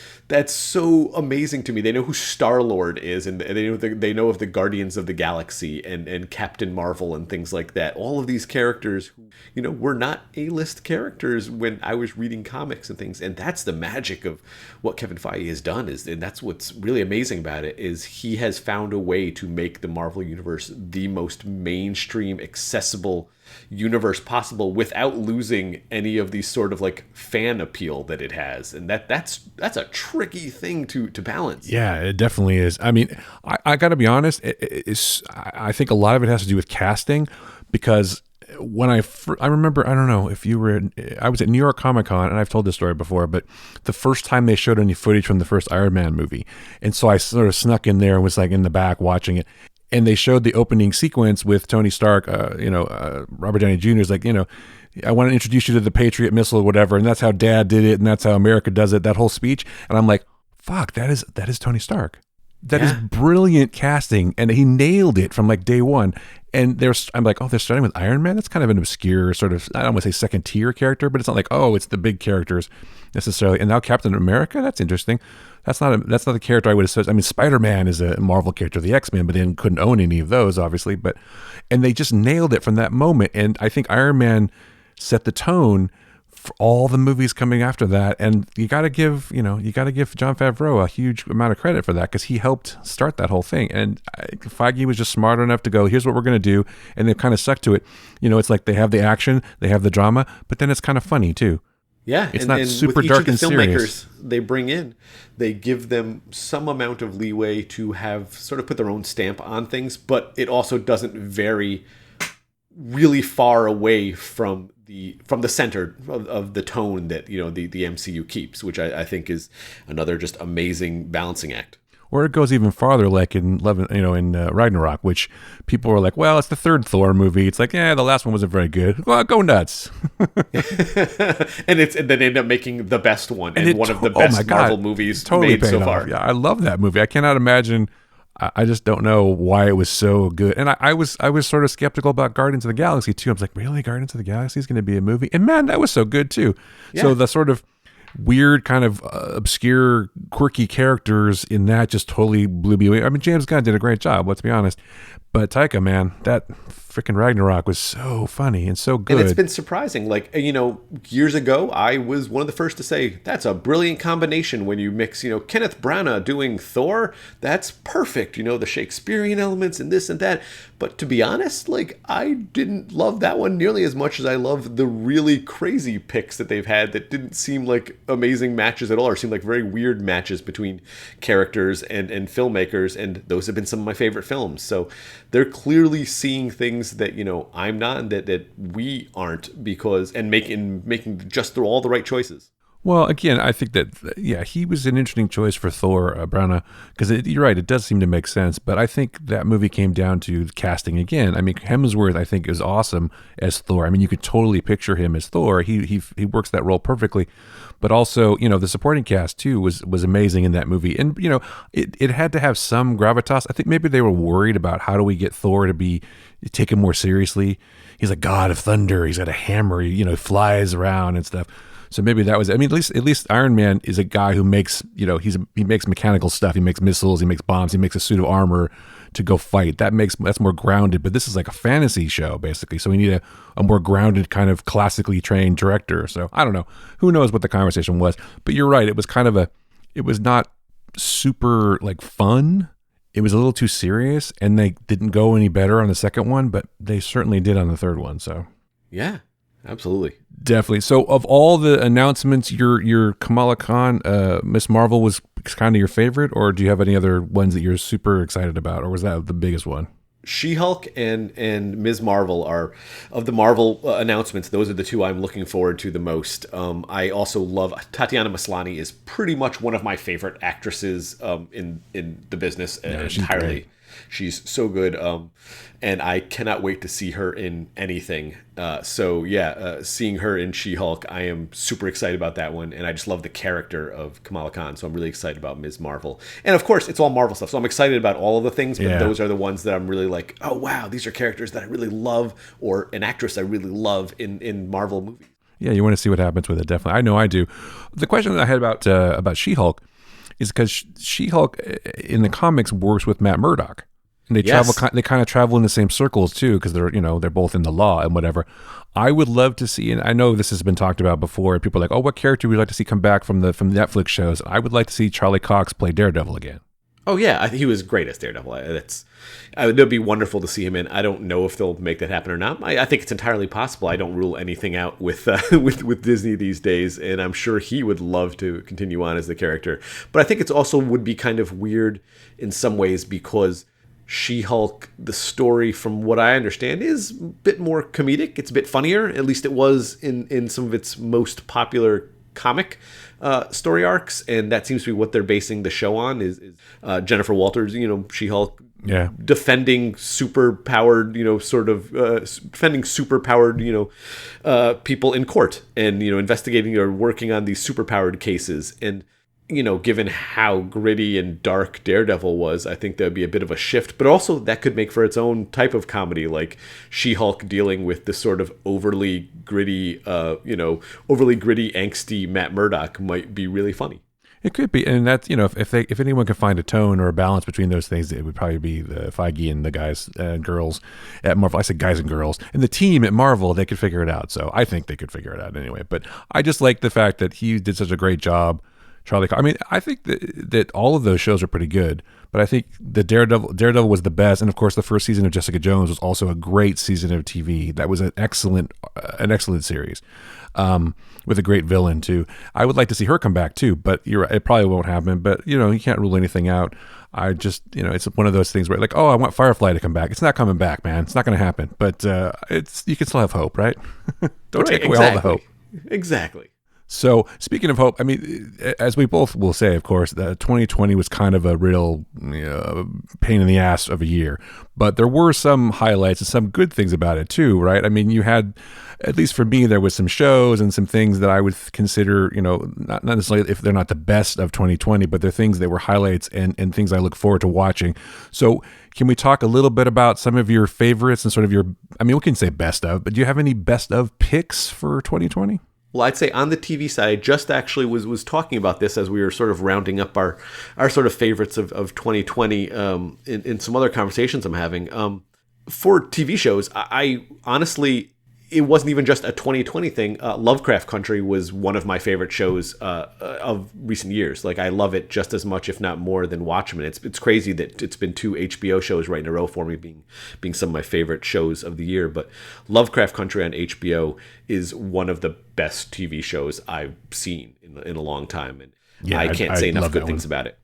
so amazing to me. They know who Star-Lord is, and they know of the Guardians of the Galaxy and Captain Marvel and things like that. All of these characters who, were not A-list characters when I was reading comics and things. And that's the magic of what Kevin Feige has done, and that's what's really amazing about it, is he has found a way to make the Marvel Universe the most mainstream, accessible universe possible without losing any of the sort of like fan appeal that it has. And that's a tricky thing to balance. Yeah, it definitely is. I mean, I got to be honest, I think a lot of it has to do with casting, because when I remember, I don't know if you were, I was at New York Comic Con, and I've told this story before, but the first time they showed any footage from the first Iron Man movie, and so I sort of snuck in there and was like in the back watching it. And they showed the opening sequence with Tony Stark, Robert Downey Jr. is like, I want to introduce you to the Patriot missile or whatever. And that's how Dad did it. And that's how America does it, that whole speech. And I'm like, fuck, that is Tony Stark. That is brilliant casting. And he nailed it from like day one. And I'm like, they're starting with Iron Man? That's kind of an obscure sort of, I don't want to say second tier character, but it's not like, it's the big characters necessarily. And now Captain America, that's interesting. That's not the character I would have. I mean, Spider-Man is a Marvel character, the X-Men, but they couldn't own any of those, obviously. And they just nailed it from that moment. And I think Iron Man set the tone for all the movies coming after that. And you got to give Jon Favreau a huge amount of credit for that, because he helped start that whole thing. And Feige was just smart enough to go, here's what we're going to do. And they've kind of stuck to it. It's like they have the action, they have the drama, but then it's kind of funny too. Yeah, it's not super dark and serious. They bring in, they give them some amount of leeway to have sort of put their own stamp on things, but it also doesn't vary really far away from the center of the tone that the MCU keeps, which I think is another just amazing balancing act. Or it goes even farther, like in Ragnarok, which people were like, well, it's the third Thor movie. It's like, the last one wasn't very good. Well, go nuts. and they end up making the best one, and one of the best Marvel movies totally made so far. Yeah, I love that movie. I cannot imagine. I just don't know why it was so good. And I was sort of skeptical about Guardians of the Galaxy too. I was like, really, Guardians of the Galaxy is going to be a movie? And man, that was so good too. Yeah. So the sort of weird kind of obscure quirky characters in that just totally blew me away. I mean, James Gunn did a great job, let's be honest, but Taika, man, that freaking Ragnarok was so funny and so good. And it's been surprising. Like, years ago, I was one of the first to say, that's a brilliant combination when you mix, Kenneth Branagh doing Thor. That's perfect. The Shakespearean elements and this and that. But to be honest, like, I didn't love that one nearly as much as I love the really crazy picks that they've had that didn't seem like amazing matches at all, or seemed like very weird matches between characters and filmmakers. And those have been some of my favorite films. So they're clearly seeing things that, I'm not, and that we aren't, because, and making just all the right choices. Well, again, I think that, he was an interesting choice for Thor, Branagh, because you're right, it does seem to make sense. But I think that movie came down to casting again. I mean, Hemsworth, I think, is awesome as Thor. I mean, you could totally picture him as Thor. He works that role perfectly. But also, the supporting cast, too, was amazing in that movie. And, it had to have some gravitas. I think maybe they were worried about how do we get Thor to be taken more seriously. He's a god of thunder. He's got a hammer. He flies around and stuff. So maybe that was. I mean, at least Iron Man is a guy who makes he makes mechanical stuff. He makes missiles. He makes bombs. He makes a suit of armor to go fight. That's more grounded. But this is like a fantasy show basically. So we need a more grounded kind of classically trained director. So I don't know. Who knows what the conversation was? But you're right. It was kind of it was not super like fun. It was a little too serious, and they didn't go any better on the second one. But they certainly did on the third one. So yeah. Absolutely. Definitely. So of all the announcements, your Kamala Khan, Miss Marvel was kind of your favorite, or do you have any other ones that you're super excited about, or was that the biggest one? She-Hulk and Ms. Marvel are, of the Marvel announcements, those are the two I'm looking forward to the most. I also love Tatiana Maslany is pretty much one of my favorite actresses in the business entirely. She's so good, and I cannot wait to see her in anything. Seeing her in She-Hulk, I am super excited about that one, and I just love the character of Kamala Khan, so I'm really excited about Ms. Marvel. And of course, it's all Marvel stuff, so I'm excited about all of the things, but those are the ones that I'm really like, oh wow, these are characters that I really love, or an actress I really love in Marvel movies. Yeah, you want to see what happens with it, definitely. I know I do. The question that I had about She-Hulk is because She-Hulk in the comics works with Matt Murdock. And they travel. They kind of travel in the same circles too, because they're both in the law and whatever. I would love to see, and I know this has been talked about before. People are like, "Oh, what character would you like to see come back from the Netflix shows?" I would like to see Charlie Cox play Daredevil again. Oh yeah, he was great as Daredevil. It'd be wonderful to see him in. I don't know if they'll make that happen or not. I think it's entirely possible. I don't rule anything out with Disney these days, and I'm sure he would love to continue on as the character. But I think it's also would be kind of weird in some ways because She-Hulk, the story, from what I understand, is a bit more comedic. It's a bit funnier. At least it was in some of its most popular comic story arcs, and that seems to be what they're basing the show on. Is Jennifer Walters, She-Hulk, defending superpowered, people in court, and investigating or working on these superpowered cases. And given how gritty and dark Daredevil was, I think that would be a bit of a shift. But also that could make for its own type of comedy, like She-Hulk dealing with this sort of overly gritty, angsty Matt Murdock might be really funny. It could be, and that's if anyone can find a tone or a balance between those things, it would probably be the Feige and the guys and girls at Marvel. I said guys and girls, and the team at Marvel. They could figure it out. So I think they could figure it out anyway. But I just like the fact that he did such a great job. Charlie Cox. I mean, I think that all of those shows are pretty good, but I think the Daredevil was the best, and of course, the first season of Jessica Jones was also a great season of TV. That was an excellent series, with a great villain too. I would like to see her come back too, but you're right, it probably won't happen. But you can't rule anything out. I just, it's one of those things where like, oh, I want Firefly to come back. It's not coming back, man. It's not going to happen. But you can still have hope, right? Don't take away all the hope. Exactly. So speaking of hope, I mean, as we both will say, of course, 2020 was kind of a real pain in the ass of a year, but there were some highlights and some good things about it too, right? I mean, you had, at least for me, there was some shows and some things that I would consider, not necessarily if they're not the best of 2020, but they're things that were highlights and things I look forward to watching. So can we talk a little bit about some of your favorites and sort of we can say best of, but do you have any best of picks for 2020? Well, I'd say on the TV side, I just actually was talking about this as we were sort of rounding up our sort of favorites of 2020 in some other conversations I'm having. For TV shows, I honestly, it wasn't even just a 2020 thing. Lovecraft Country was one of my favorite shows of recent years. Like, I love it just as much, if not more, than Watchmen. It's crazy that it's been 2 HBO shows right in a row for me being some of my favorite shows of the year. But Lovecraft Country on HBO is one of the best TV shows I've seen in a long time. And I can't say enough good things about it.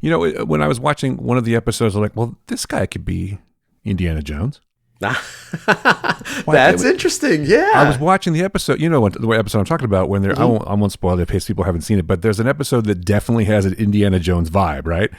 When I was watching one of the episodes, I was like, well, this guy could be Indiana Jones. That's interesting. Yeah. I was watching the episode. You know what the episode I'm talking about when they're, I won't spoil it in case people haven't seen it, but there's an episode that definitely has an Indiana Jones vibe, right?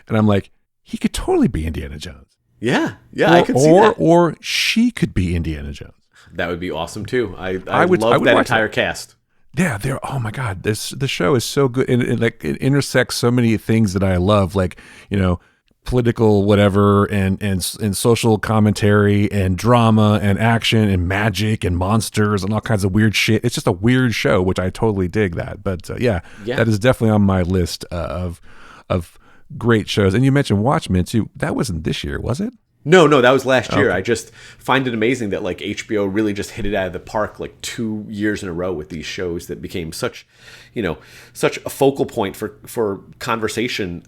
And I'm like, he could totally be Indiana Jones. Yeah. I could see that. Or she could be Indiana Jones. That would be awesome too. I would love that entire cast. Yeah, oh my God, the show is so good, and it intersects so many things that I love, like, you know, political whatever, and social commentary, and drama, and action, and magic, and monsters, and all kinds of weird shit. It's just a weird show, which I totally dig that. But yeah, that is definitely on my list of great shows. And you mentioned Watchmen too. That wasn't this year, was it? No, that was last year. I just find it amazing that like HBO really just hit it out of the park like 2 years in a row with these shows that became such a focal point for conversation,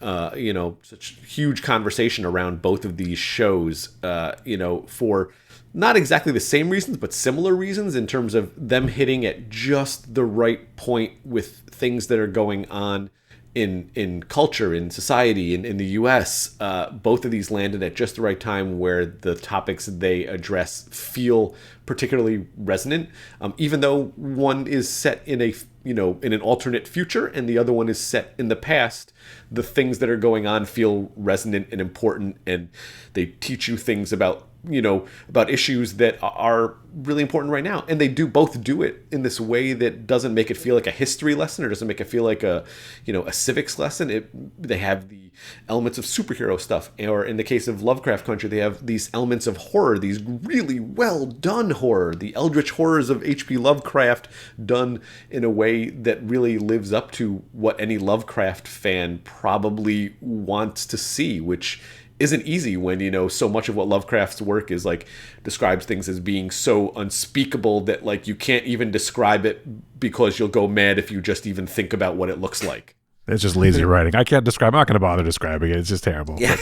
such huge conversation around both of these shows, for not exactly the same reasons, but similar reasons in terms of them hitting at just the right point with things that are going on in culture, in society, in the U.S., both of these landed at just the right time where the topics they address feel particularly resonant, even though one is set in in an alternate future and the other one is set in the past. The things that are going on feel resonant and important, and they teach you things about issues that are really important right now. And they both do it in this way that doesn't make it feel like a history lesson or doesn't make it feel like a civics lesson. They have the elements of superhero stuff, or in the case of Lovecraft Country, they have these elements of horror, these really well done horror, the eldritch horrors of H.P. Lovecraft done in a way that really lives up to what any Lovecraft fan probably wants to see, which isn't easy when so much of what Lovecraft's work is like describes things as being so unspeakable that like you can't even describe it because you'll go mad if you just even think about what it looks like. It's just lazy writing. I can't describe. I'm not going to bother describing it. It's just terrible. Yeah.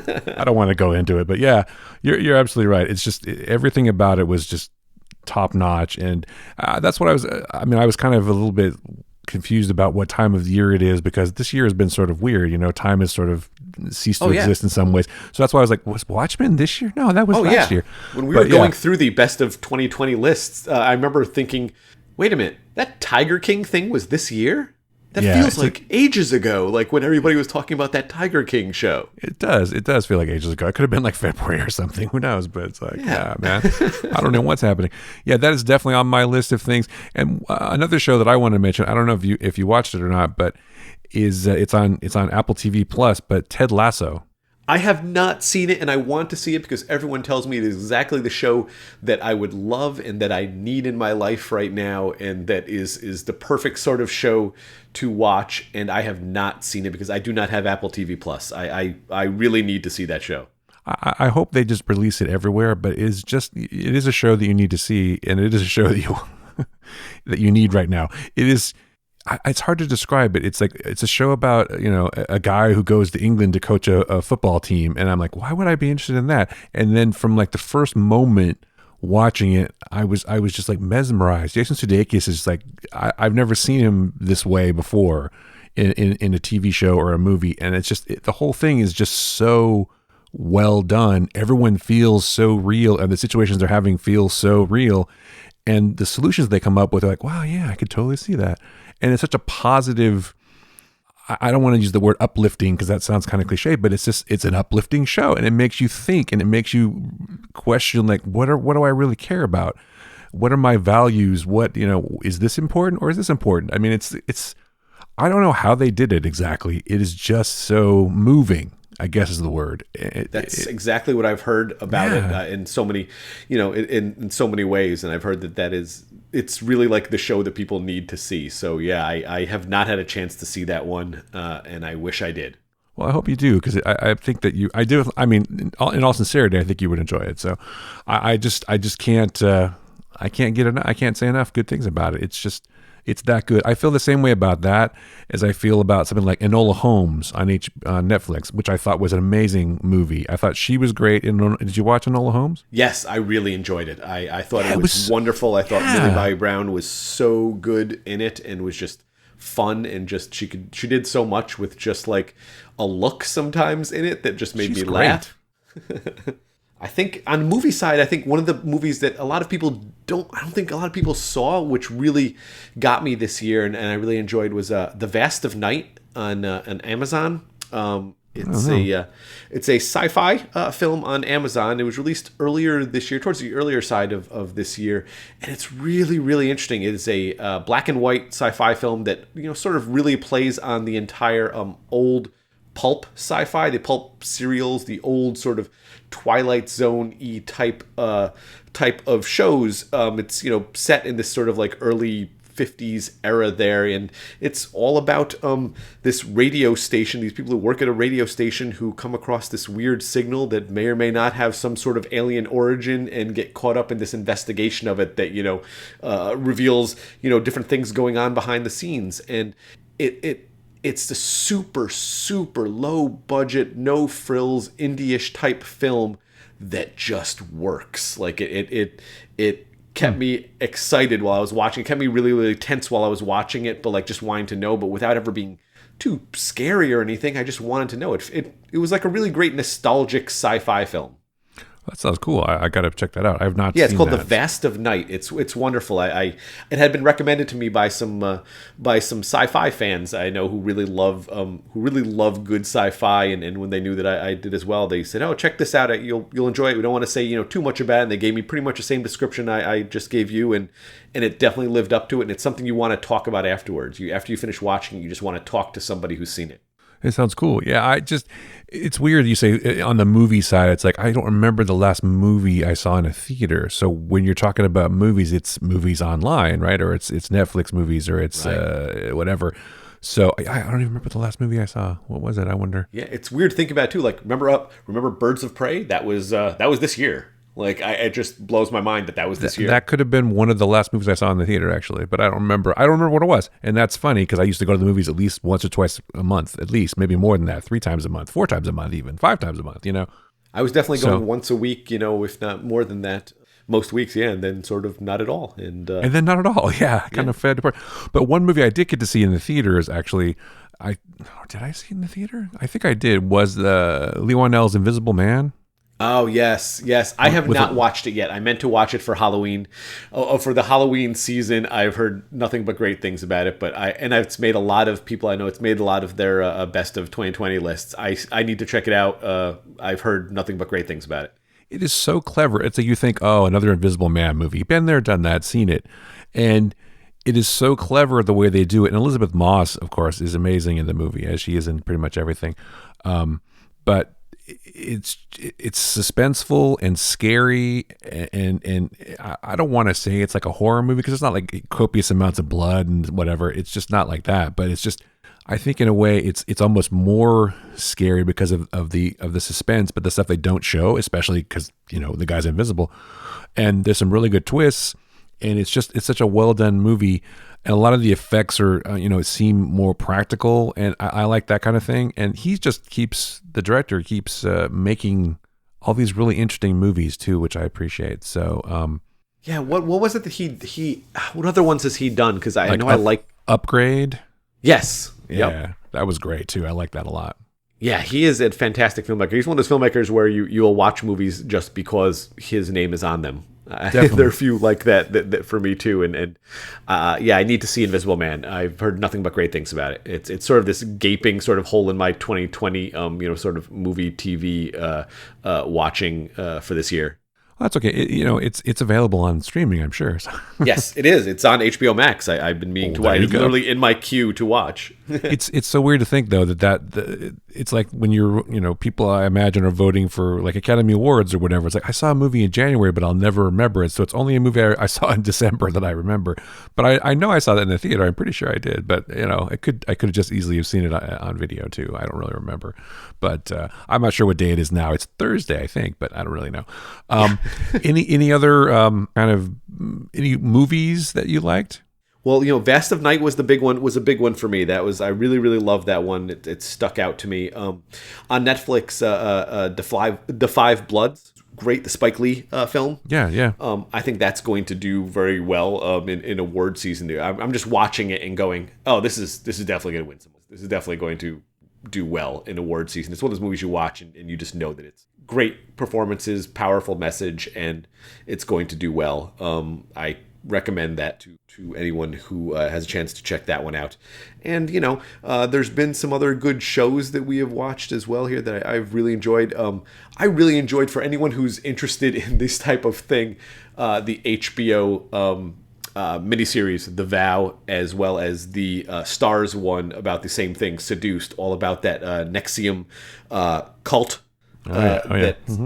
But, I don't want to go into it. But yeah, you're absolutely right. It's just everything about it was just top notch, and that's what I was. I mean, I was kind of a little bit confused about what time of the year it is because this year has been sort of weird. Time has sort of ceased to exist in some ways. So that's why I was like, was Watchmen this year? No, that was last year. When we were going through the best of 2020 lists, I remember thinking, wait a minute, that Tiger King thing was this year? That feels like ages ago, like when everybody was talking about that Tiger King show. It does feel like ages ago. It could have been like February or something. Who knows? But it's like, yeah man, I don't know what's happening. Yeah, that is definitely on my list of things. And another show that I want to mention, I don't know if you watched it or not, but is it's on Apple TV Plus. But Ted Lasso. I have not seen it, and I want to see it because everyone tells me it is exactly the show that I would love and that I need in my life right now, and that is the perfect sort of show to watch. And I have not seen it because I do not have Apple TV Plus. I really need to see that show. I hope they just release it everywhere, but it is a show that you need to see, and it is a show that you that you need right now. It is. It's hard to describe it. It's like it's a show about a guy who goes to England to coach a football team, and I'm like, why would I be interested in that? And then from like the first moment watching it, I was just like mesmerized. Jason Sudeikis is like I've never seen him this way before in a TV show or a movie, and it's just the whole thing is just so well done. Everyone feels so real, and the situations they're having feel so real, and the solutions they come up with are like, wow, yeah, I could totally see that. And it's such a positive, I don't want to use the word uplifting because that sounds kind of cliche, but it's an uplifting show, and it makes you think, and it makes you question, like, what do I really care about? What are my values? What, is this important or is this important? I mean, it's, I don't know how they did it exactly. It is just so moving, I guess is the word. That's exactly what I've heard about it in so many, in so many ways. And I've heard it's really like the show that people need to see. So yeah, I have not had a chance to see that one, and I wish I did. Well, I hope you do, because I think that I do. I mean, in all sincerity, I think you would enjoy it. So I just can't, I can't get enough. I can't say enough good things about it. It's that good. I feel the same way about that as I feel about something like Enola Holmes on Netflix, which I thought was an amazing movie. I thought she was great. Did you watch Enola Holmes? Yes, I really enjoyed it. I thought it was wonderful. I thought Millie Bobby Brown was so good in it and was just fun, and just she did so much with just like a look sometimes in it that just made me laugh. I think on the movie side, I think one of the movies that a lot of people I don't think a lot of people saw, which really got me this year and I really enjoyed, was The Vast of Night on Amazon. It's a sci-fi film on Amazon. It was released earlier this year, towards the earlier side of this year, and it's really, really interesting. It is a black and white sci-fi film that sort of really plays on the entire old pulp sci-fi, the pulp serials, the old sort of Twilight Zone-y type of shows. It's set in this sort of like early 50s era there, and it's all about this radio station, these people who work at a radio station who come across this weird signal that may or may not have some sort of alien origin and get caught up in this investigation of it that reveals different things going on behind the scenes. And it's the super low budget, no frills, indie-ish type film that just works. Like it kept me excited while I was watching. It kept me really, really tense while I was watching it, but like just wanting to know, but without ever being too scary or anything. I just wanted to know. It was like a really great nostalgic sci-fi film. That sounds cool. I got to check that out. I've not seen Yeah, it's called that. The Vast of Night. It's wonderful. It had been recommended to me by some sci-fi fans I know who really love good sci-fi, and when they knew that I did as well, they said, "Oh, check this out. You'll enjoy it. We don't want to say too much about it." And they gave me pretty much the same description I just gave you, and it definitely lived up to it. And it's something you want to talk about afterwards. After you finish watching it, you just want to talk to somebody who's seen it. It sounds cool. Yeah, it's weird you say on the movie side, it's like I don't remember the last movie I saw in a theater. So when you're talking about movies, it's movies online, right? Or it's Netflix movies, or it's right. Whatever. So I don't even remember the last movie I saw. What was it? I wonder. Yeah, it's weird to think about too. Like remember Birds of Prey? That was this year. Like it just blows my mind that was this year. That could have been one of the last movies I saw in the theater, actually, but I don't remember. I don't remember what it was, and that's funny because I used to go to the movies at least once or twice a month, at least, maybe more than that, 3 times a month, 4 times a month, even 5 times a month. I was definitely going once a week, if not more than that, most weeks, yeah, and then sort of not at all, and then not at all, yeah, kind of fed apart. But one movie I did get to see in the theater is actually, did I see it in the theater? I think I did. Was the Lee Whannell's Invisible Man? Oh, yes. I have not watched it yet. I meant to watch it for Halloween. For the Halloween season, I've heard nothing but great things about it. But it's made a lot of people I know, it's made a lot of their best of 2020 lists. I need to check it out. I've heard nothing but great things about it. It is so clever. It's like you think, oh, another Invisible Man movie. Been there, done that, seen it. And it is so clever the way they do it. And Elizabeth Moss, of course, is amazing in the movie, as she is in pretty much everything. But it's suspenseful and scary, and I don't want to say it's like a horror movie because it's not like copious amounts of blood and whatever. It's just not like that. But it's just, I think in a way it's almost more scary because of the suspense, but the stuff they don't show, especially because the guy's invisible, and there's some really good twists, and it's such a well done movie. And a lot of the effects are, seem more practical, and I like that kind of thing. And the director keeps making all these really interesting movies too, which I appreciate. So, yeah, what was it that he what other ones has he done? Because I know I like Upgrade. Yes, yeah, that was great too. I like that a lot. Yeah, he is a fantastic filmmaker. He's one of those filmmakers where you'll watch movies just because his name is on them. There are a few like that for me too, and I need to see Invisible Man. I've heard nothing but great things about it. It's sort of this gaping sort of hole in my 2020 sort of movie TV watching for this year. Well, that's okay. It's available on streaming, I'm sure. Yes, it is. It's on HBOMax. I've been meaning to watch. It's literally in my queue to watch. It's so weird to think though that it's like when you're people I imagine are voting for like Academy Awards or whatever. It's like I saw a movie in January, but I'll never remember it. So it's only a movie I saw in December that I remember. But I know I saw that in the theater. I'm pretty sure I did. But I could have just easily have seen it on video too. I don't really remember. But I'm not sure what day it is now. It's Thursday, I think, but I don't really know. Any other kind of any movies that you liked? Well, Vast of Night was a big one for me. I really, really loved that one. It stuck out to me. On Netflix, The Five Bloods, great, the Spike Lee film. Yeah. I think that's going to do very well in award season. I'm just watching it and going, oh, this is definitely going to win some. This is definitely going to do well in award season. It's one of those movies you watch and you just know that it's great performances, powerful message, and it's going to do well. I recommend that to anyone who has a chance to check that one out. And, there's been some other good shows that we have watched as well here that I've really enjoyed. I really enjoyed, for anyone who's interested in this type of thing, the HBO miniseries, The Vow, as well as the Stars one about the same thing, Seduced, all about that Nexium cult,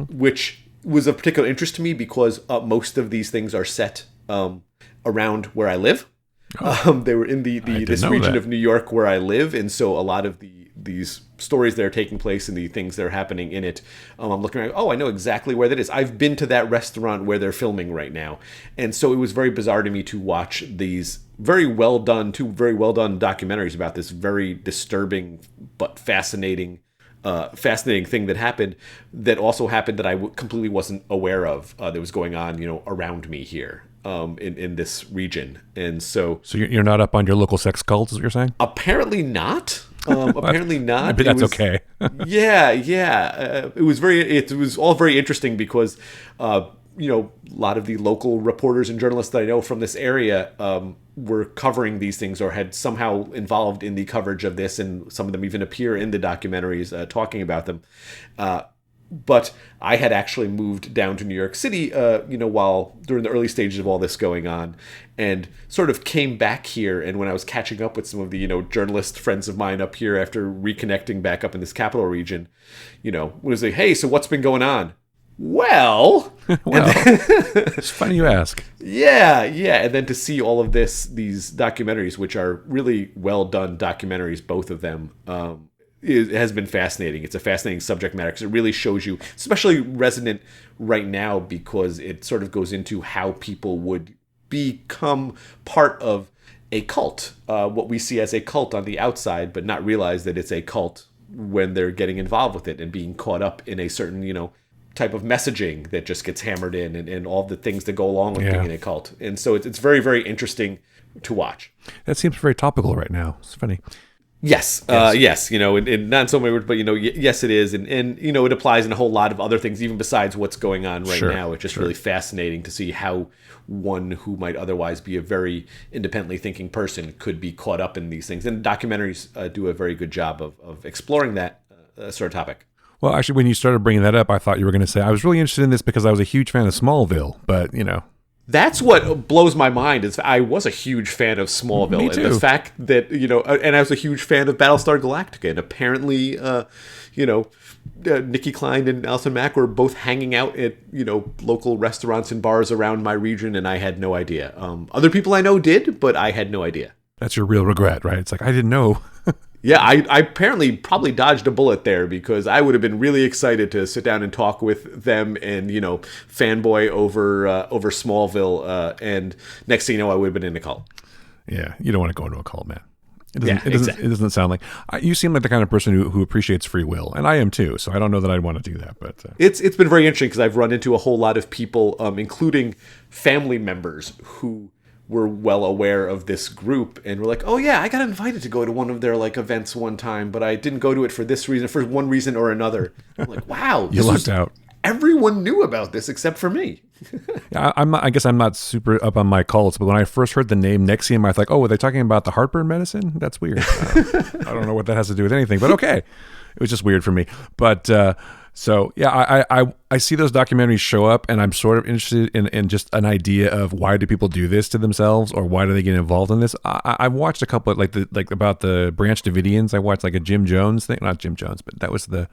which was of particular interest to me because most of these things are set around where I live. They were in this region of New York where I live, and so a lot of these stories that are taking place and the things that are happening in it, I'm looking around, I know exactly where that is. I've been to that restaurant where they're filming right now. And so it was very bizarre to me to watch these two very well done documentaries about this very disturbing but fascinating thing that also happened that I completely wasn't aware of that was going on, around me here. In this region. And so you're not up on your local sex cults, is what you're saying? Apparently not. Apparently not. I bet that's okay. Yeah. It was all very interesting because, a lot of the local reporters and journalists that I know from this area were covering these things or had somehow involved in the coverage of this, and some of them even appear in the documentaries talking about them. But I had actually moved down to New York City, while during the early stages of all this going on, and sort of came back here. And when I was catching up with some of the, journalist friends of mine up here after reconnecting back up in this capital region, was like, hey, so what's been going on? Well, it's funny you ask. Yeah. And then to see all of these documentaries, which are really well done documentaries, both of them, it has been fascinating. It's a fascinating subject matter because it really shows you, especially resonant right now, because it sort of goes into how people would become part of a cult, what we see as a cult on the outside, but not realize that it's a cult when they're getting involved with it and being caught up in a certain, type of messaging that just gets hammered in and all the things that go along with being in a cult. And so it's very, very interesting to watch. That seems very topical right now. It's funny. Yes. And not in so many words, but, yes, it is. And it applies in a whole lot of other things, even besides what's going on right now. It's just really fascinating to see how one who might otherwise be a very independently thinking person could be caught up in these things. And documentaries do a very good job of exploring that sort of topic. Well, actually, when you started bringing that up, I thought you were going to say, I was really interested in this because I was a huge fan of Smallville, but, That's what blows my mind is I was a huge fan of Smallville. Me too. And the fact that, and I was a huge fan of Battlestar Galactica. And apparently, Nikki Klein and Alison Mack were both hanging out at, local restaurants and bars around my region. And I had no idea. Other people I know did, but I had no idea. That's your real regret, right? It's like, I didn't know. Yeah, I apparently probably dodged a bullet there because I would have been really excited to sit down and talk with them and, fanboy over Smallville. And next thing you know, I would have been in a cult. Yeah, you don't want to go into a cult, man. It doesn't sound like you seem like the kind of person who appreciates free will, and I am too. So I don't know that I'd want to do that, but it's been very interesting because I've run into a whole lot of people, including family members who were well aware of this group and were like, oh yeah, I got invited to go to one of their events one time, but I didn't go to it for this reason, for one reason or another. I'm like, wow, you lucked out. Everyone knew about this except for me. Yeah, I guess I'm not super up on my cults, but when I first heard the name Nexium, I thought, oh, were they talking about the heartburn medicine? That's weird. I don't know what that has to do with anything, but okay. It was just weird for me. But so yeah, I see those documentaries show up, and I'm sort of interested in just an idea of why do people do this to themselves, or why do they get involved in this. I've watched a couple of, about the Branch Davidians. I watched a Jim Jones thing, not Jim Jones, but that was the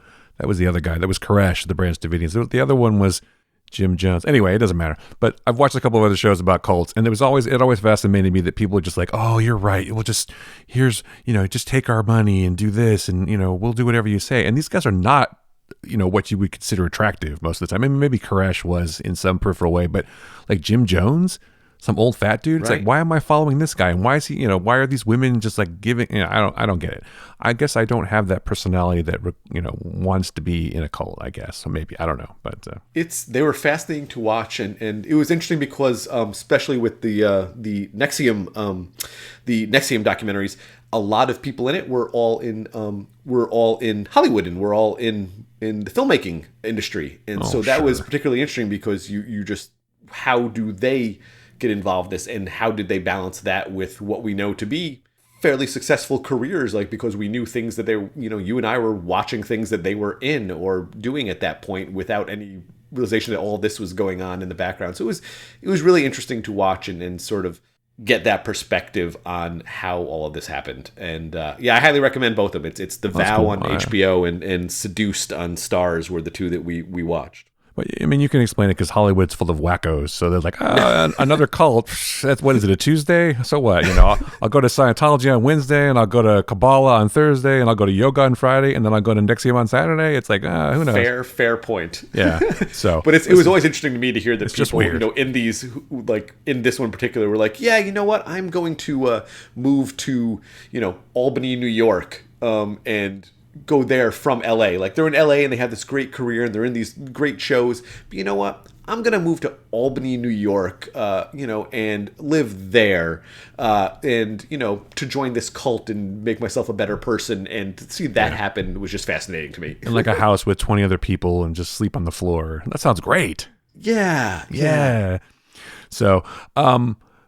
other guy. That was Koresh, the Branch Davidians. The other one was Jim Jones. Anyway, it doesn't matter. But I've watched a couple of other shows about cults, and it always fascinated me that people are just like, oh, you're right. We'll just just take our money and do this, and we'll do whatever you say. And these guys are not what you would consider attractive most of the time. I mean, maybe Koresh was in some peripheral way, but like Jim Jones, some old fat dude. It's like, why am I following this guy? And why is he, why are these women just like giving, I don't get it. I guess I don't have that personality that, wants to be in a cult, I guess. So maybe, I don't know, but they were fascinating to watch. And it was interesting because, especially with the Nexium documentaries, a lot of people in it were all in Hollywood, and we're all in the filmmaking industry. And so that was particularly interesting because you just, how do they get involved in this, and how did they balance that with what we know to be fairly successful careers, like, because we knew things that they, you and I were watching things that they were in or doing at that point without any realization that all this was going on in the background. So it was really interesting to watch and sort of get that perspective on how all of this happened. And I highly recommend both of them. It's The Vow on HBO and Seduced on Starz were the two that we watched. But I mean, you can explain it because Hollywood's full of wackos. So they're like, another cult. That's, what is it, a Tuesday? So what? I'll go to Scientology on Wednesday, and I'll go to Kabbalah on Thursday, and I'll go to yoga on Friday, and then I'll go to Nexium on Saturday. It's like, who knows? Fair point. Yeah. So, but it was always interesting to me to hear that people, in these, like in this one in particular, were like, yeah, you know what? I'm going to move to, Albany, New York, and go there from LA. Like, they're in LA and they have this great career and they're in these great shows. But you know what? I'm going to move to Albany, New York, and live there, and, to join this cult and make myself a better person. And to see that happen was just fascinating to me. In like a house with 20 other people and just sleep on the floor. That sounds great. Yeah. So,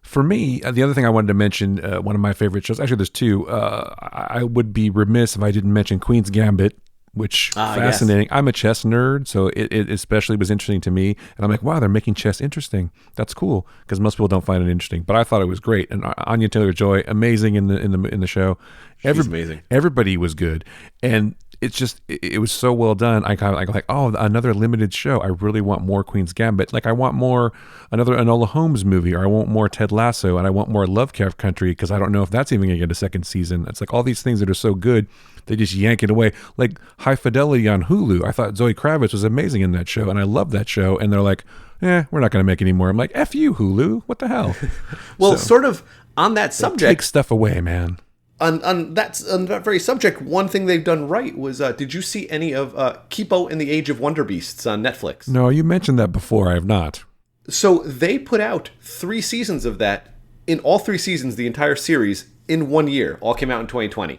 for me, the other thing I wanted to mention, one of my favorite shows, actually there's two, I would be remiss if I didn't mention Queen's Gambit, which fascinating. Yes. I'm a chess nerd, so it especially was interesting to me. And I'm like, wow, they're making chess interesting. That's cool, because most people don't find it interesting. But I thought it was great. And Anya Taylor-Joy, amazing in the show. She's amazing. Everybody was good. And it's just, it was so well done. I kind of like, oh, another limited show. I really want more Queen's Gambit. Like, I want more, another Enola Holmes movie, or I want more Ted Lasso, and I want more Lovecraft Country, because I don't know if that's even going to get a second season. It's like all these things that are so good, they just yank it away. Like High Fidelity on Hulu. I thought Zoe Kravitz was amazing in that show, and I love that show. And they're like, we're not going to make any more. I'm like, F you, Hulu. What the hell? Well, sort of on that subject. Take stuff away, man. On that very subject, one thing they've done right was, did you see any of Kipo and the Age of Wonder Beasts on Netflix? No, you mentioned that before. I have not. So they put out 3 seasons of that. In all 3 seasons, the entire series, in 1 year, all came out in 2020.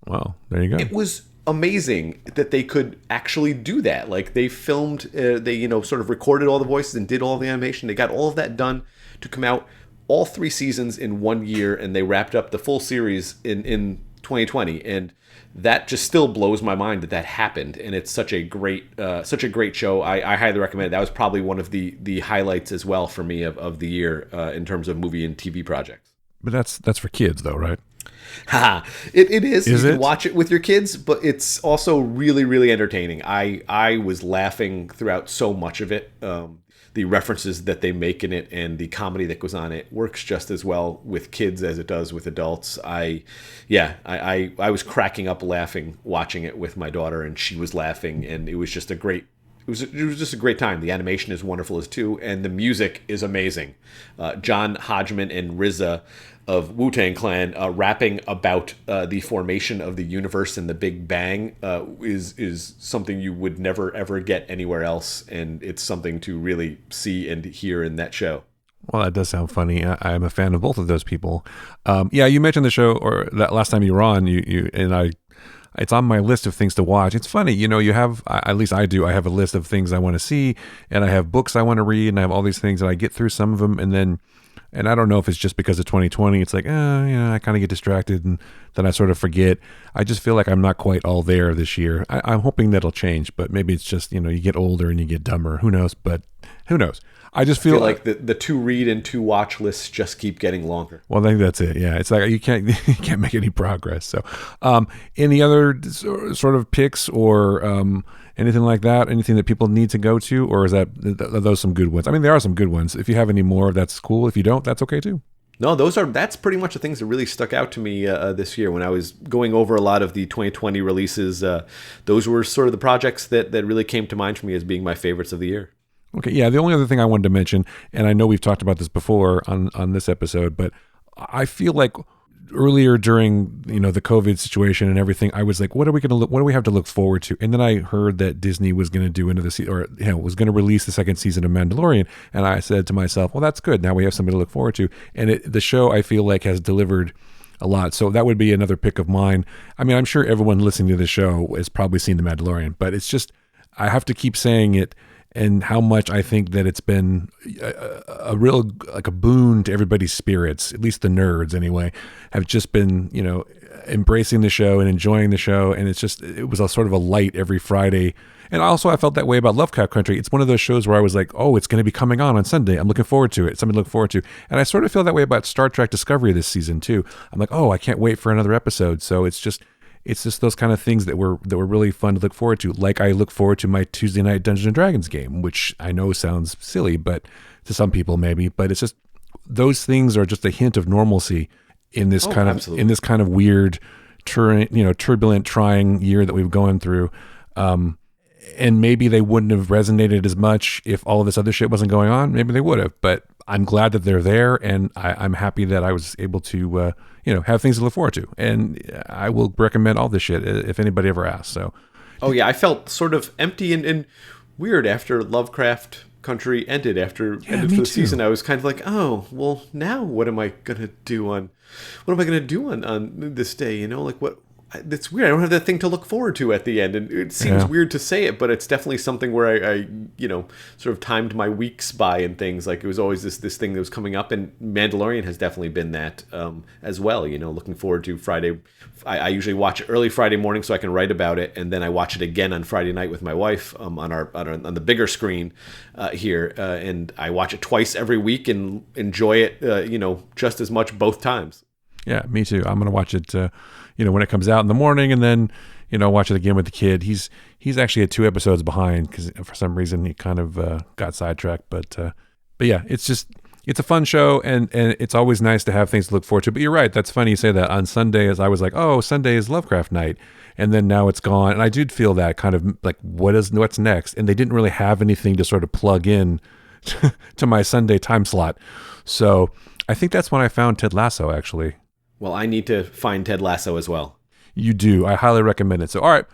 Well, there you go. It was amazing that they could actually do that. Like, they filmed, they sort of recorded all the voices and did all the animation. They got all of that done to come out all 3 seasons in 1 year, and they wrapped up the full series in 2020. And that just still blows my mind that happened. And it's such a great show. I highly recommend it. That was probably one of the highlights as well for me of the year in terms of movie and TV projects. But that's for kids though, right? It is. You can watch it with your kids, but it's also really, really entertaining. I was laughing throughout so much of it. The references that they make in it and the comedy that goes on it works just as well with kids as it does with adults. I was cracking up laughing watching it with my daughter, and she was laughing, and it was just a great time. The animation is wonderful as too, and the music is amazing. John Hodgman and RZA of Wu-Tang Clan rapping about the formation of the universe and the Big Bang is something you would never ever get anywhere else, and it's something to really see and hear in that show. Well, that does sound funny. I'm a fan of both of those people. You mentioned the show, or that last time you were on, it's on my list of things to watch. It's funny, you have, at least I do, I have a list of things I want to see, and I have books I want to read, and I have all these things, and I get through some of them, and I don't know if it's just because of 2020. It's like, I kind of get distracted, and then I sort of forget. I just feel like I'm not quite all there this year. I'm hoping that'll change, but maybe it's just, you get older and you get dumber. Who knows? But who knows? I just feel like the 2 read and 2 watch lists just keep getting longer. Well, I think that's it. Yeah, it's like you can't make any progress. So, any other sort of picks or anything like that? Anything that people need to go to, or are those some good ones? I mean, there are some good ones. If you have any more, that's cool. If you don't, that's okay too. No, that's pretty much the things that really stuck out to me this year. When I was going over a lot of the 2020 releases, those were sort of the projects that really came to mind for me as being my favorites of the year. Okay, yeah, the only other thing I wanted to mention, and I know we've talked about this before on this episode, but I feel like earlier during the COVID situation and everything, I was like, what do we have to look forward to? And then I heard that Disney was going to do was going to release the 2nd season of Mandalorian, and I said to myself, well, that's good. Now we have something to look forward to. And the show, I feel like, has delivered a lot. So that would be another pick of mine. I mean, I'm sure everyone listening to the show has probably seen The Mandalorian, but it's just, I have to keep saying it, and how much I think that it's been a real, like a boon to everybody's spirits, at least the nerds anyway, have just been, embracing the show and enjoying the show. And it was a sort of a light every Friday. And also I felt that way about Lovecraft Country. It's one of those shows where I was like, oh, it's going to be coming on Sunday. I'm looking forward to it. It's something to look forward to. And I sort of feel that way about Star Trek Discovery this season too. I'm like, oh, I can't wait for another episode. So it's just those kind of things that were really fun to look forward to. Like I look forward to my Tuesday night Dungeons and Dragons game, which I know sounds silly, but to some people maybe, but it's just, those things are just a hint of normalcy in this kind of weird, turbulent, trying year that we've gone through. And maybe they wouldn't have resonated as much if all of this other shit wasn't going on. Maybe they would have, but I'm glad that they're there, and I'm happy that I was able to, have things to look forward to. And I will recommend all this shit if anybody ever asks. So, oh yeah, I felt sort of empty and weird after Lovecraft Country ended for the season. I was kind of like, oh, well, now what am I gonna do on this day? Like what? It's weird. I don't have that thing to look forward to at the end, and it seems weird to say it, but it's definitely something where I sort of timed my weeks by and things. Like it was always this thing that was coming up, and Mandalorian has definitely been that as well. Looking forward to Friday. I usually watch it early Friday morning so I can write about it, and then I watch it again on Friday night with my wife on the bigger screen here, and I watch it twice every week and enjoy it just as much both times. Yeah, me too. I'm gonna watch it. When it comes out in the morning, and then, watch it again with the kid. He's actually at 2 episodes behind because for some reason he kind of got sidetracked. But yeah, it's a fun show, and it's always nice to have things to look forward to. But you're right. That's funny you say that. On Sundays, I was like, oh, Sunday is Lovecraft night. And then now it's gone. And I did feel that kind of like, what's next? And they didn't really have anything to sort of plug in to my Sunday time slot. So I think that's when I found Ted Lasso, actually. Well, I need to find Ted Lasso as well. You do. I highly recommend it. So, all right.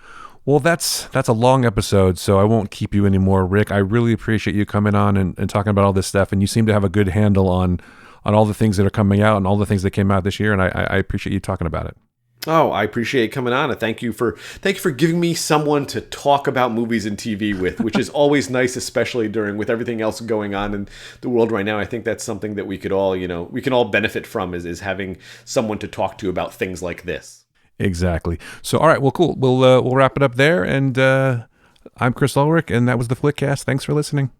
Well, that's a long episode, so I won't keep you anymore, Rick. I really appreciate you coming on and talking about all this stuff, and you seem to have a good handle on all the things that are coming out and all the things that came out this year, and I appreciate you talking about it. Oh, I appreciate coming on, and thank you for giving me someone to talk about movies and TV with, which is always nice, especially with everything else going on in the world right now. I think that's something that we could all, we can all benefit from is having someone to talk to about things like this. Exactly. So, all right, well, cool. We'll wrap it up there, and I'm Chris Ulrich, and that was the Flickcast. Thanks for listening.